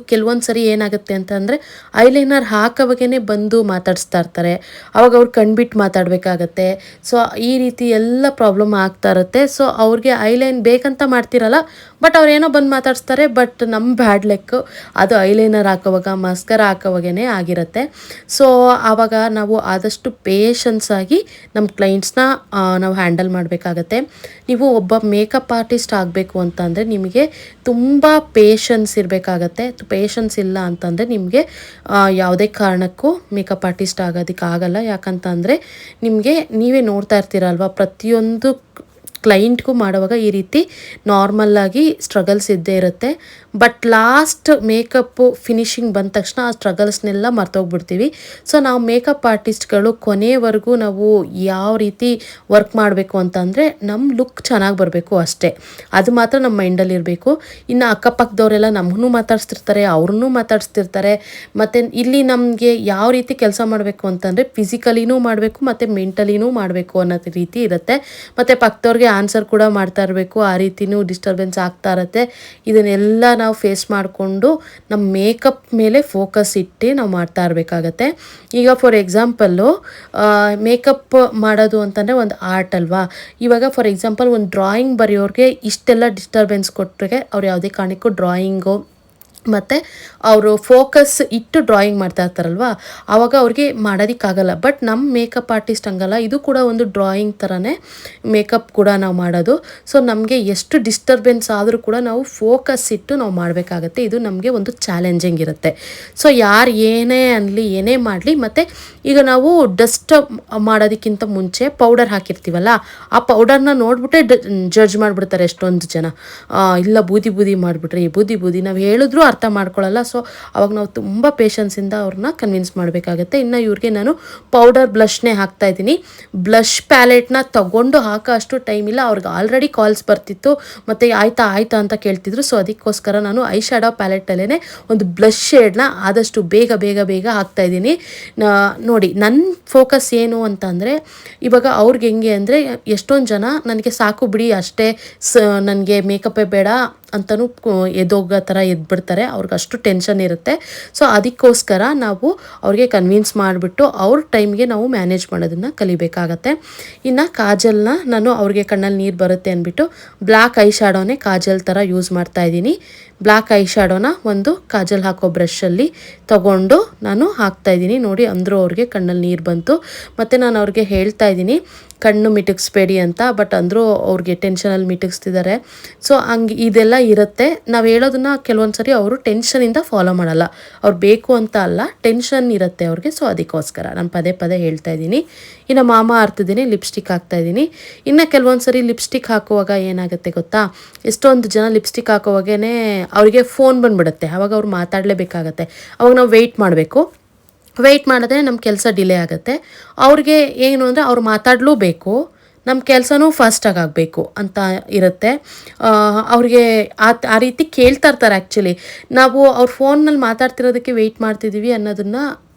ಕೆಲವೊಂದು ಸರಿ ಏನಾಗುತ್ತೆ ಅಂತಂದರೆ ಐಲೈನರ್ ಹಾಕೋವಾಗೇ ಬಂದು ಮಾತಾಡಿಸ್ತಾ ಇರ್ತಾರೆ. ಅವಾಗ ಅವ್ರು ಕಣ್ಬಿಟ್ಟು ಮಾತಾಡಬೇಕಾಗತ್ತೆ. ಸೊ ಈ ರೀತಿ ಎಲ್ಲ ಪ್ರಾಬ್ಲಮ್ ಆಗ್ತಾ ಇರುತ್ತೆ. ಸೊ ಅವ್ರಿಗೆ ಐಲೈನ್ ಬೇಕಂತ ಮಾಡ್ತಿರಲ್ಲ, ಬಟ್ ಅವ್ರೇನೋ ಬಂದು ಮಾತಾಡಿಸ್ತಾರೆ. ಬಟ್ ನಮ್ಮ ಬ್ಯಾಡ್ ಲೆಕ್ಕು ಅದು ಐಲೈನರ್ ಹಾಕೋವಾಗ ಮಸ್ಕರ ಹಾಕೋವಾಗೇ ಆಗಿರುತ್ತೆ. ಸೊ ಆವಾಗ ನಾವು ಆದಷ್ಟು ಪೇಷನ್ಸಾಗಿ ನಮ್ಮ ಕ್ಲೈಂಟ್ಸ್ನ ನಾವು ಹ್ಯಾಂಡಲ್ ಮಾಡಬೇಕಾಗತ್ತೆ. ನೀವು ಒಬ್ಬ ಮೇಕಪ್ ಆರ್ಟಿಸ್ಟ್ ಆಗಬೇಕು ಅಂತಂದರೆ ನಿಮಗೆ ತುಂಬ ಪೇಷನ್ಸ್ ಇರಬೇಕಾಗತ್ತೆ. ಪೇಷನ್ಸ್ ಇಲ್ಲ ಅಂತಂದರೆ ನಿಮಗೆ ಯಾವುದೇ ಕಾರಣಕ್ಕೂ ಮೇಕಪ್ ಆರ್ಟಿಸ್ಟ್ ಆಗೋದಕ್ಕಾಗಲ್ಲ. ಯಾಕಂತಂದರೆ ನಿಮಗೆ ನೀವೇ ನೋಡ್ತಾ ಇರ್ತೀರಲ್ವ, ಪ್ರತಿಯೊಂದು ಕ್ಲೈಂಟ್ಗೂ ಮಾಡುವಾಗ ಈ ರೀತಿ ನಾರ್ಮಲ್ಲಾಗಿ ಸ್ಟ್ರಗಲ್ಸ್ ಇದ್ದೇ ಇರುತ್ತೆ. ಬಟ್ ಲಾಸ್ಟ್ ಮೇಕಪ್ಪು ಫಿನಿಶಿಂಗ್ ಬಂದ ತಕ್ಷಣ ಆ ಸ್ಟ್ರಗಲ್ಸ್ನೆಲ್ಲ ಮರ್ತೋಗ್ಬಿಡ್ತೀವಿ. ಸೊ ನಾವು ಮೇಕಪ್ ಆರ್ಟಿಸ್ಟ್ಗಳು ಕೊನೆಯವರೆಗೂ ನಾವು ಯಾವ ರೀತಿ ವರ್ಕ್ ಮಾಡಬೇಕು ಅಂತಂದರೆ ನಮ್ಮ ಲುಕ್ ಚೆನ್ನಾಗಿ ಬರಬೇಕು ಅಷ್ಟೇ. ಅದು ಮಾತ್ರ ನಮ್ಮ ಮೈಂಡಲ್ಲಿ ಇರಬೇಕು. ಇನ್ನು ಅಕ್ಕಪಕ್ಕದವರೆಲ್ಲ ನಮ್ಮನ್ನೂ ಮಾತಾಡಿಸ್ತಿರ್ತಾರೆ, ಅವ್ರನ್ನೂ ಮಾತಾಡಿಸ್ತಿರ್ತಾರೆ. ಮತ್ತು ಇಲ್ಲಿ ನಮಗೆ ಯಾವ ರೀತಿ ಕೆಲಸ ಮಾಡಬೇಕು ಅಂತಂದರೆ ಫಿಸಿಕಲಿನೂ ಮಾಡಬೇಕು ಮತ್ತು ಮೆಂಟಲಿನೂ ಮಾಡಬೇಕು ಅನ್ನೋ ರೀತಿ ಇರುತ್ತೆ. ಮತ್ತು ಪಕ್ಕದವ್ರಿಗೆ ಆನ್ಸರ್ ಕೂಡ ಮಾಡ್ತಾ ಇರಬೇಕು. ಆ ರೀತಿಯೂ ಡಿಸ್ಟರ್ಬೆನ್ಸ್ ಆಗ್ತಾ ಇರುತ್ತೆ. ಇದನ್ನೆಲ್ಲ ನಾವು ಫೇಸ್ ಮಾಡಿಕೊಂಡು ನಮ್ಮ ಮೇಕಪ್ ಮೇಲೆ ಫೋಕಸ್ ಇಟ್ಟು ನಾವು ಮಾಡ್ತಾ ಇರಬೇಕಾಗತ್ತೆ. ಈಗ ಫಾರ್ ಎಕ್ಸಾಂಪಲ್ಲು ಮೇಕಪ್ ಮಾಡೋದು ಅಂತಂದರೆ ಒಂದು ಆರ್ಟ್ ಅಲ್ವಾ. ಇವಾಗ ಫಾರ್ ಎಕ್ಸಾಂಪಲ್ ಒಂದು ಡ್ರಾಯಿಂಗ್ ಬರೆಯೋರಿಗೆ ಇಷ್ಟೆಲ್ಲ ಡಿಸ್ಟರ್ಬೆನ್ಸ್ ಕೊಟ್ಟರೆ ಅವ್ರು ಯಾವುದೇ ಕಾರಣಕ್ಕೂ ಡ್ರಾಯಿಂಗು ಮತ್ತು ಅವರು ಫೋಕಸ್ ಇಟ್ಟು ಡ್ರಾಯಿಂಗ್ ಮಾಡ್ತಾ ಇರ್ತಾರಲ್ವ, ಆವಾಗ ಅವ್ರಿಗೆ ಮಾಡೋದಕ್ಕಾಗಲ್ಲ. ಬಟ್ ನಮ್ಮ ಮೇಕಪ್ ಆರ್ಟಿಸ್ಟ್ ಹಂಗಲ್ಲ, ಇದು ಕೂಡ ಒಂದು ಡ್ರಾಯಿಂಗ್ ಥರನೇ ಮೇಕಪ್ ಕೂಡ ನಾವು ಮಾಡೋದು. ಸೊ ನಮಗೆ ಎಷ್ಟು ಡಿಸ್ಟರ್ಬೆನ್ಸ್ ಆದರೂ ಕೂಡ ನಾವು ಫೋಕಸ್ ಇಟ್ಟು ನಾವು ಮಾಡಬೇಕಾಗತ್ತೆ. ಇದು ನಮಗೆ ಒಂದು ಚಾಲೆಂಜಿಂಗ್ ಇರುತ್ತೆ. ಸೊ ಯಾರು ಏನೇ ಅನ್ನಲಿ ಏನೇ ಮಾಡಲಿ, ಮತ್ತು ಈಗ ನಾವು ಡಸ್ಟ್ ಮಾಡೋದಕ್ಕಿಂತ ಮುಂಚೆ ಪೌಡರ್ ಹಾಕಿರ್ತೀವಲ್ಲ, ಆ ಪೌಡರ್ನ ನೋಡಿಬಿಟ್ಟೆ ಜಡ್ಜ್ ಮಾಡಿಬಿಡ್ತಾರೆ ಎಷ್ಟೊಂದು ಜನ. ಇಲ್ಲ ಬೂದಿ ಬೂದಿ ಮಾಡಿಬಿಟ್ರಿ, ಬೂದಿ ನಾವು ಹೇಳಿದ್ರು ಅರ್ಥ ಮಾಡ್ಕೊಳ್ಳಲ್ಲ. ಸೊ ಅವಾಗ ನಾವು ತುಂಬ ಪೇಷನ್ಸಿಂದ ಅವ್ರನ್ನ ಕನ್ವಿನ್ಸ್ ಮಾಡಬೇಕಾಗತ್ತೆ. ಇನ್ನು ಇವ್ರಿಗೆ ನಾನು ಪೌಡರ್ ಬ್ಲಷ್ನೇ ಹಾಕ್ತಾಯಿದ್ದೀನಿ. ಬ್ಲಷ್ ಪ್ಯಾಲೆಟ್ನ ತೊಗೊಂಡು ಹಾಕೋ ಅಷ್ಟು ಟೈಮ್ ಇಲ್ಲ. ಅವ್ರಿಗೆ ಆಲ್ರೆಡಿ ಕಾಲ್ಸ್ ಬರ್ತಿತ್ತು ಮತ್ತು ಆಯ್ತಾ ಅಂತ ಕೇಳ್ತಿದ್ರು. ಸೊ ಅದಕ್ಕೋಸ್ಕರ ನಾನು ಐ ಶ್ಯಾಡೋ ಪ್ಯಾಲೆಟಲ್ಲೇ ಒಂದು ಬ್ಲಷ್ ಶೇಡ್ನ ಆದಷ್ಟು ಬೇಗ ಹಾಕ್ತಾಯಿದ್ದೀನಿ. ನೋಡಿ ನನ್ನ ಫೋಕಸ್ ಏನು ಅಂತಂದರೆ, ಇವಾಗ ಅವ್ರಿಗೆ ಹೆಂಗೆ ಅಂದರೆ ಎಷ್ಟೊಂದು ಜನ ನನಗೆ ಸಾಕು ಬಿಡಿ ಅಷ್ಟೇ, ನನಗೆ ಮೇಕಪ್ಪೇ ಬೇಡ ಅಂತಲೂ ಎದ್ದೋಗೋ ಥರ ಎದ್ಬಿಡ್ತಾರೆ. ಅವ್ರಿಗೆ ಅಷ್ಟು ಟೆನ್ಷನ್ ಇರುತ್ತೆ. ಸೊ ಅದಕ್ಕೋಸ್ಕರ ನಾವು ಅವ್ರಿಗೆ ಕನ್ವಿನ್ಸ್ ಮಾಡಿಬಿಟ್ಟು ಅವ್ರ ಟೈಮ್ಗೆ ನಾವು ಮ್ಯಾನೇಜ್ ಮಾಡೋದನ್ನು ಕಲಿಬೇಕಾಗತ್ತೆ. ಇನ್ನು ಕಾಜಲ್ನ ನಾನು ಅವ್ರಿಗೆ ಕಣ್ಣಲ್ಲಿ ನೀರು ಬರುತ್ತೆ ಅಂದ್ಬಿಟ್ಟು ಬ್ಲ್ಯಾಕ್ ಐ ಶ್ಯಾಡೋನೇ ಕಾಜಲ್ ಥರ ಯೂಸ್ ಮಾಡ್ತಾಯಿದ್ದೀನಿ. ಬ್ಲ್ಯಾಕ್ ಐ ಶ್ಯಾಡೋನ ಒಂದು ಕಾಜಲ್ ಹಾಕೋ ಬ್ರಷಲ್ಲಿ ತೊಗೊಂಡು ನಾನು ಹಾಕ್ತಾಯಿದ್ದೀನಿ. ನೋಡಿ ಅಂದರೂ ಅವ್ರಿಗೆ ಕಣ್ಣಲ್ಲಿ ನೀರು ಬಂತು. ಮತ್ತು ನಾನು ಅವ್ರಿಗೆ ಹೇಳ್ತಾ ಇದ್ದೀನಿ ಕಣ್ಣು ಮಿಟುಕಿಸ್ಬೇಡಿ ಅಂತ, ಬಟ್ ಅಂದರೂ ಅವ್ರಿಗೆ ಟೆನ್ಷನಲ್ಲಿ ಮಿಟುಕಿಸ್ತಿದ್ದಾರೆ. ಸೊ ಹಂಗೆ ಇದೆಲ್ಲ ಇರುತ್ತೆ. ನಾವು ಹೇಳೋದನ್ನ ಕೆಲವೊಂದು ಸರಿ ಅವರು ಟೆನ್ಷನಿಂದ ಫಾಲೋ ಮಾಡಲ್ಲ. ಅವ್ರು ಬೇಕು ಅಂತ ಅಲ್ಲ, ಟೆನ್ಷನ್ ಇರುತ್ತೆ ಅವ್ರಿಗೆ. ಸೊ ಅದಕ್ಕೋಸ್ಕರ ನಾನು ಪದೇ ಹೇಳ್ತಾ ಇದ್ದೀನಿ. ಇನ್ನು ಮಾಮಾ ಅರ್ತಿದ್ದೀನಿ ಲಿಪ್ಸ್ಟಿಕ್ ಹಾಕ್ತಾಯಿದ್ದೀನಿ. ಇನ್ನು ಕೆಲವೊಂದು ಸರಿ ಲಿಪ್ಸ್ಟಿಕ್ ಹಾಕುವಾಗ ಏನಾಗುತ್ತೆ ಗೊತ್ತಾ, ಎಷ್ಟೊಂದು ಜನ ಲಿಪ್ಸ್ಟಿಕ್ ಹಾಕೋವಾಗೇ ಅವರಿಗೆ ಫೋನ್ ಬಂದುಬಿಡುತ್ತೆ. ಆವಾಗ ಅವ್ರು ಮಾತಾಡಲೇಬೇಕಾಗತ್ತೆ. ಅವಾಗ ನಾವು ವೆಯ್ಟ್ ಮಾಡಿದ್ರೆ ನಮ್ಮ ಕೆಲಸ ಡಿಲೇ ಆಗುತ್ತೆ. ಅವ್ರಿಗೆ ಏನು ಅಂದರೆ ಅವ್ರು ಮಾತಾಡಲೂಬೇಕು, ನಮ್ಮ ಕೆಲಸನೂ ಫಾಸ್ಟಾಗಿ ಆಗಬೇಕು ಅಂತ ಇರುತ್ತೆ. ಅವ್ರಿಗೆ ಆ ರೀತಿ ಕೇಳ್ತಾ ಇರ್ತಾರೆ. ಆ್ಯಕ್ಚುಲಿ ನಾವು ಅವ್ರ ಫೋನ್ನಲ್ಲಿ ಮಾತಾಡ್ತಿರೋದಕ್ಕೆ ವೆಯ್ಟ್ ಮಾಡ್ತಿದ್ದೀವಿ ಅನ್ನೋದನ್ನು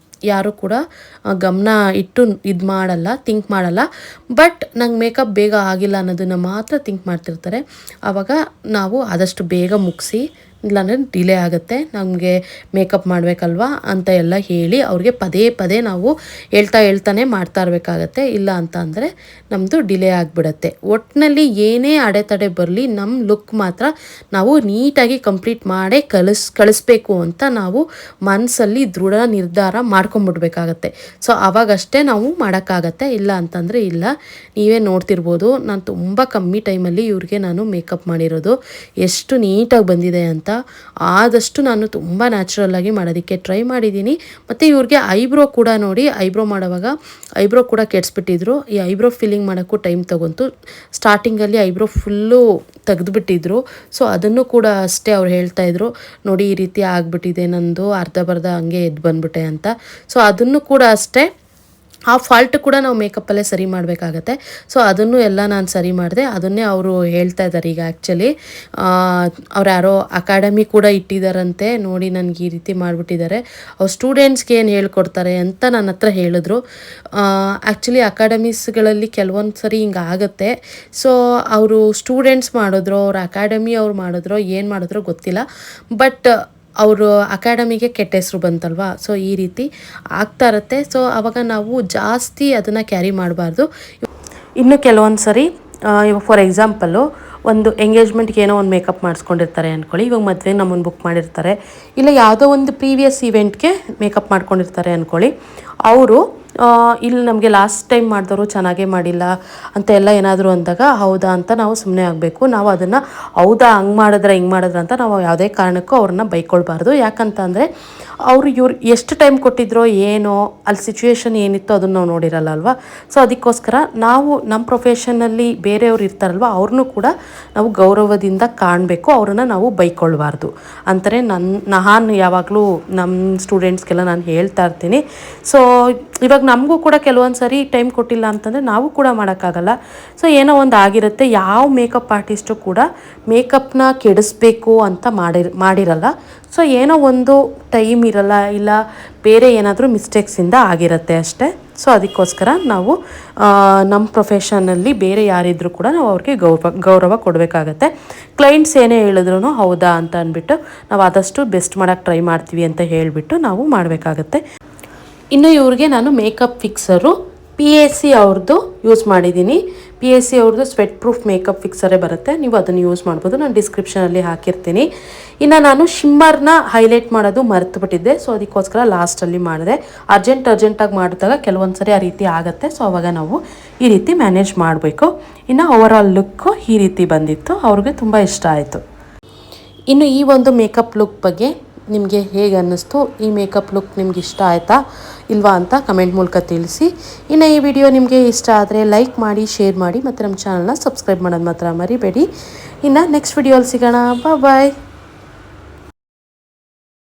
ಯಾರೂ ಕೂಡ ಗಮನ ಇಟ್ಟು ಥಿಂಕ್ ಮಾಡಲ್ಲ. ಬಟ್ ನಂಗೆ ಮೇಕಪ್ ಬೇಗ ಆಗಿಲ್ಲ ಅನ್ನೋದನ್ನು ಮಾತ್ರ ಥಿಂಕ್ ಮಾಡ್ತಿರ್ತಾರೆ. ಆವಾಗ ನಾವು ಆದಷ್ಟು ಬೇಗ ಮುಗಿಸಿ, ಇಲ್ಲಾಂದರೆ ಡಿಲೇ ಆಗುತ್ತೆ, ನಮಗೆ ಮೇಕಪ್ ಮಾಡಬೇಕಲ್ವಾ ಅಂತ ಎಲ್ಲ ಹೇಳಿ ಅವ್ರಿಗೆ ಪದೇ ನಾವು ಹೇಳ್ತಾನೆ ಮಾಡ್ತಾ ಇರಬೇಕಾಗತ್ತೆ. ಇಲ್ಲ ಅಂತ ಅಂದರೆ ನಮ್ಮದು ಡಿಲೇ ಆಗಿಬಿಡತ್ತೆ. ಒಟ್ಟಿನಲ್ಲಿ ಏನೇ ಅಡೆತಡೆ ಬರಲಿ ನಮ್ಮ ಲುಕ್ ಮಾತ್ರ ನಾವು ನೀಟಾಗಿ ಕಂಪ್ಲೀಟ್ ಮಾಡೇ ಕಳಿಸ್ಬೇಕು ಅಂತ ನಾವು ಮನಸ್ಸಲ್ಲಿ ದೃಢ ನಿರ್ಧಾರ ಮಾಡ್ಕೊಂಬಿಡ್ಬೇಕಾಗತ್ತೆ. ಸೊ ಆವಾಗಷ್ಟೇ ನಾವು ಮಾಡೋಕ್ಕಾಗತ್ತೆ. ಇಲ್ಲ ಅಂತಂದರೆ ಇಲ್ಲ. ನೀವೇ ನೋಡ್ತಿರ್ಬೋದು, ನಾನು ತುಂಬ ಕಮ್ಮಿ ಟೈಮಲ್ಲಿ ಇವ್ರಿಗೆ ನಾನು ಮೇಕಪ್ ಮಾಡಿರೋದು, ಎಷ್ಟು ನೀಟಾಗಿ ಬಂದಿದೆ ಅಂತ. ಆದಷ್ಟು ನಾನು ತುಂಬ ನ್ಯಾಚುರಲ್ಲಾಗಿ ಮಾಡೋದಕ್ಕೆ ಟ್ರೈ ಮಾಡಿದ್ದೀನಿ. ಮತ್ತು ಇವ್ರಿಗೆ ಐಬ್ರೋ ಕೂಡ ನೋಡಿ, ಐಬ್ರೋ ಮಾಡೋವಾಗ ಐಬ್ರೋ ಕೂಡ ಕೆಡಿಸ್ಬಿಟ್ಟಿದ್ರು. ಈ ಐಬ್ರೋ ಫಿಲ್ಲಿಂಗ್ ಮಾಡೋಕ್ಕೂ ಟೈಮ್ ತೊಗೊಂತು. ಸ್ಟಾರ್ಟಿಂಗಲ್ಲಿ ಐಬ್ರೋ ಫುಲ್ಲು ತೆಗೆದುಬಿಟ್ಟಿದ್ರು. ಸೊ ಅದನ್ನು ಕೂಡ ಅಷ್ಟೇ ಅವ್ರು ಹೇಳ್ತಾಯಿದ್ರು, ನೋಡಿ ಈ ರೀತಿ ಆಗಿಬಿಟ್ಟಿದೆ ನಂದು, ಅರ್ಧ ಬರ್ಧ ಹಂಗೆ ಎದ್ದು ಬಂದ್ಬಿಟ್ಟೆ ಅಂತ. ಸೊ ಅದನ್ನು ಕೂಡ ಅಷ್ಟೇ, ಆ ಫಾಲ್ಟ್ ಕೂಡ ನಾವು ಮೇಕಪ್ಪಲ್ಲೇ ಸರಿ ಮಾಡಬೇಕಾಗತ್ತೆ. ಸೊ ಅದನ್ನು ಎಲ್ಲ ನಾನು ಸರಿ ಮಾಡಿದೆ. ಅದನ್ನೇ ಅವರು ಹೇಳ್ತಾ ಇದ್ದಾರೆ ಈಗ. ಆ್ಯಕ್ಚುಲಿ ಅವ್ರು ಯಾರೋ ಅಕಾಡೆಮಿ ಕೂಡ ಇಟ್ಟಿದ್ದಾರಂತೆ, ನೋಡಿ ನನಗೆ ಈ ರೀತಿ ಮಾಡಿಬಿಟ್ಟಿದ್ದಾರೆ, ಅವ್ರು ಸ್ಟೂಡೆಂಟ್ಸ್ಗೆ ಏನು ಹೇಳ್ಕೊಡ್ತಾರೆ ಅಂತ ನನ್ನ ಹತ್ರ ಹೇಳಿದ್ರು. ಆ್ಯಕ್ಚುಲಿ ಅಕಾಡೆಮೀಸ್ಗಳಲ್ಲಿ ಕೆಲವೊಂದು ಸರಿ ಹಿಂಗೆ ಆಗುತ್ತೆ. ಸೊ ಅವರು ಸ್ಟೂಡೆಂಟ್ಸ್ ಮಾಡಿದ್ರು, ಅವ್ರ ಅಕಾಡೆಮಿ ಅವ್ರು ಮಾಡಿದ್ರು, ಏನು ಮಾಡಿದ್ರು ಗೊತ್ತಿಲ್ಲ. ಬಟ್ ಅವರು ಅಕಾಡೆಮಿಗೆ ಕೆಟ್ಟ ಹೆಸರು ಬಂತಲ್ವಾ. ಸೊ ಈ ರೀತಿ ಆಗ್ತಾ ಇರುತ್ತೆ. ಸೊ ಆವಾಗ ನಾವು ಜಾಸ್ತಿ ಅದನ್ನು ಕ್ಯಾರಿ ಮಾಡಬಾರ್ದು. ಇನ್ನು ಕೆಲವೊಂದು ಸರಿ ಇವಾಗ ಫಾರ್ ಎಕ್ಸಾಂಪಲ್ಲು ಒಂದು ಎಂಗೇಜ್ಮೆಂಟ್ಗೆ ಏನೋ ಒಂದು ಮೇಕಪ್ ಮಾಡಿಸ್ಕೊಂಡಿರ್ತಾರೆ ಅಂದ್ಕೊಳ್ಳಿ. ಇವಾಗ ಮದುವೆ ನಮ್ಮನ್ನು ಬುಕ್ ಮಾಡಿರ್ತಾರೆ, ಇಲ್ಲ ಯಾವುದೋ ಒಂದು ಪ್ರೀವಿಯಸ್ ಇವೆಂಟ್ಗೆ ಮೇಕಪ್ ಮಾಡ್ಕೊಂಡಿರ್ತಾರೆ ಅಂದ್ಕೊಳ್ಳಿ. ಅವರು ಇಲ್ಲಿ ನಮಗೆ ಲಾಸ್ಟ್ ಟೈಮ್ ಮಾಡಿದವರು ಚೆನ್ನಾಗೇ ಮಾಡಿಲ್ಲ ಅಂತ ಎಲ್ಲ ಏನಾದರೂ ಅಂದಾಗ ಹೌದಾ ಅಂತ ನಾವು ಸುಮ್ಮನೆ ಆಗಬೇಕು. ನಾವು ಅದನ್ನು ಹೌದಾ ಹಂಗೆ ಮಾಡಿದ್ರೆ ಹಿಂಗೆ ಮಾಡಿದ್ರೆ ಅಂತ ನಾವು ಯಾವುದೇ ಕಾರಣಕ್ಕೂ ಅವ್ರನ್ನ ಬೈಕೊಳ್ಬಾರ್ದು. ಯಾಕಂತ ಅಂದರೆ ಇವ್ರು ಎಷ್ಟು ಟೈಮ್ ಕೊಟ್ಟಿದ್ರೋ ಏನೋ, ಅಲ್ಲಿ ಸಿಚುವೇಶನ್ ಏನಿತ್ತು ಅದನ್ನು ನಾವು ನೋಡಿರಲ್ಲ ಅಲ್ವಾ. ಸೊ ಅದಕ್ಕೋಸ್ಕರ ನಾವು ನಮ್ಮ ಪ್ರೊಫೆಷನಲ್ಲಿ ಬೇರೆಯವ್ರು ಇರ್ತಾರಲ್ವ, ಅವ್ರನ್ನೂ ಕೂಡ ನಾವು ಗೌರವದಿಂದ ಕಾಣಬೇಕು, ಅವ್ರನ್ನ ನಾವು ಬೈಕೊಳ್ಬಾರ್ದು ಅಂತಾರೆ. ನಾನು ಯಾವಾಗಲೂ ನಮ್ಮ ಸ್ಟೂಡೆಂಟ್ಸ್ಗೆಲ್ಲ ನಾನು ಹೇಳ್ತಾ ಇರ್ತೀನಿ. ಸೊ ಇವಾಗ ನಮಗೂ ಕೂಡ ಕೆಲವೊಂದು ಸರಿ ಟೈಮ್ ಕೊಟ್ಟಿಲ್ಲ ಅಂತಂದರೆ ನಾವು ಕೂಡ ಮಾಡೋಕ್ಕಾಗಲ್ಲ. ಸೊ ಏನೋ ಒಂದು ಆಗಿರುತ್ತೆ. ಯಾವ ಮೇಕಪ್ ಆರ್ಟಿಸ್ಟು ಕೂಡ ಮೇಕಪ್ನ ಕೆಡಿಸ್ಬೇಕು ಅಂತ ಮಾಡಿರಲ್ಲ. ಸೊ ಏನೋ ಒಂದು ಟೈಮ್ ಇರಲ್ಲ, ಇಲ್ಲ ಬೇರೆ ಏನಾದರೂ ಮಿಸ್ಟೇಕ್ಸಿಂದ ಆಗಿರುತ್ತೆ ಅಷ್ಟೇ. ಸೊ ಅದಕ್ಕೋಸ್ಕರ ನಾವು ನಮ್ಮ ಪ್ರೊಫೆಷನಲ್ಲಿ ಬೇರೆ ಯಾರಿದ್ರೂ ಕೂಡ ನಾವು ಅವ್ರಿಗೆ ಗೌರವ ಕೊಡಬೇಕಾಗತ್ತೆ. ಕ್ಲೈಂಟ್ಸ್ ಏನೇ ಹೇಳಿದ್ರು ಹೌದಾ ಅಂತ ಅಂದ್ಬಿಟ್ಟು ನಾವು ಆದಷ್ಟು ಬೆಸ್ಟ್ ಮಾಡೋಕ್ಕೆ ಟ್ರೈ ಮಾಡ್ತೀವಿ ಅಂತ ಹೇಳಿಬಿಟ್ಟು ನಾವು ಮಾಡಬೇಕಾಗತ್ತೆ. ಇನ್ನು ಇವ್ರಿಗೆ ನಾನು ಮೇಕಪ್ ಫಿಕ್ಸರು PAC ಅವ್ರದ್ದು ಯೂಸ್ ಮಾಡಿದ್ದೀನಿ. PAC ಅವ್ರದ್ದು ಸ್ವೆಟ್ ಪ್ರೂಫ್ ಮೇಕಪ್ ಫಿಕ್ಸರೇ ಬರುತ್ತೆ, ನೀವು ಅದನ್ನು ಯೂಸ್ ಮಾಡ್ಬೋದು. ನಾನು ಡಿಸ್ಕ್ರಿಪ್ಷನಲ್ಲಿ ಹಾಕಿರ್ತೀನಿ. ಇನ್ನು ನಾನು ಶಿಮ್ಮರ್ನ ಹೈಲೈಟ್ ಮಾಡೋದು ಮರೆತುಬಿಟ್ಟಿದ್ದೆ. ಸೊ ಅದಕ್ಕೋಸ್ಕರ ಲಾಸ್ಟಲ್ಲಿ ಮಾಡಿದೆ. ಅರ್ಜೆಂಟಾಗಿ ಮಾಡಿದಾಗ ಕೆಲವೊಂದು ಸರಿ ಆ ರೀತಿ ಆಗುತ್ತೆ. ಸೊ ಆವಾಗ ನಾವು ಈ ರೀತಿ ಮ್ಯಾನೇಜ್ ಮಾಡಬೇಕು. ಇನ್ನು ಓವರಾಲ್ ಲುಕ್ಕು ಈ ರೀತಿ ಬಂದಿತ್ತು, ಅವ್ರಿಗೆ ತುಂಬ ಇಷ್ಟ ಆಯಿತು. ಇನ್ನು ಈ ಒಂದು ಮೇಕಪ್ ಲುಕ್ ಬಗ್ಗೆ ನಿಮಗೆ ಹೇಗೆ ಅನ್ನಿಸ್ತು, ಈ ಮೇಕಪ್ ಲುಕ್ ನಿಮ್ಗೆ ಇಷ್ಟ ಆಯಿತಾ ಇಲ್ವಾ ಅಂತ ಕಮೆಂಟ್ ಮೂಲಕ ತಿಳಿಸಿ. ಇನ್ನು ಈ ವಿಡಿಯೋ ನಿಮಗೆ ಇಷ್ಟ ಆದರೆ ಲೈಕ್ ಮಾಡಿ, ಶೇರ್ ಮಾಡಿ ಮತ್ತು ನಮ್ಮ ಚಾನಲ್ನ ಸಬ್ಸ್ಕ್ರೈಬ್ ಮಾಡೋದು ಮಾತ್ರ ಮರಿಬೇಡಿ. ಇನ್ನು ನೆಕ್ಸ್ಟ್ ವಿಡಿಯೋಲಿ ಸಿಗೋಣ. ಬಾಯ್.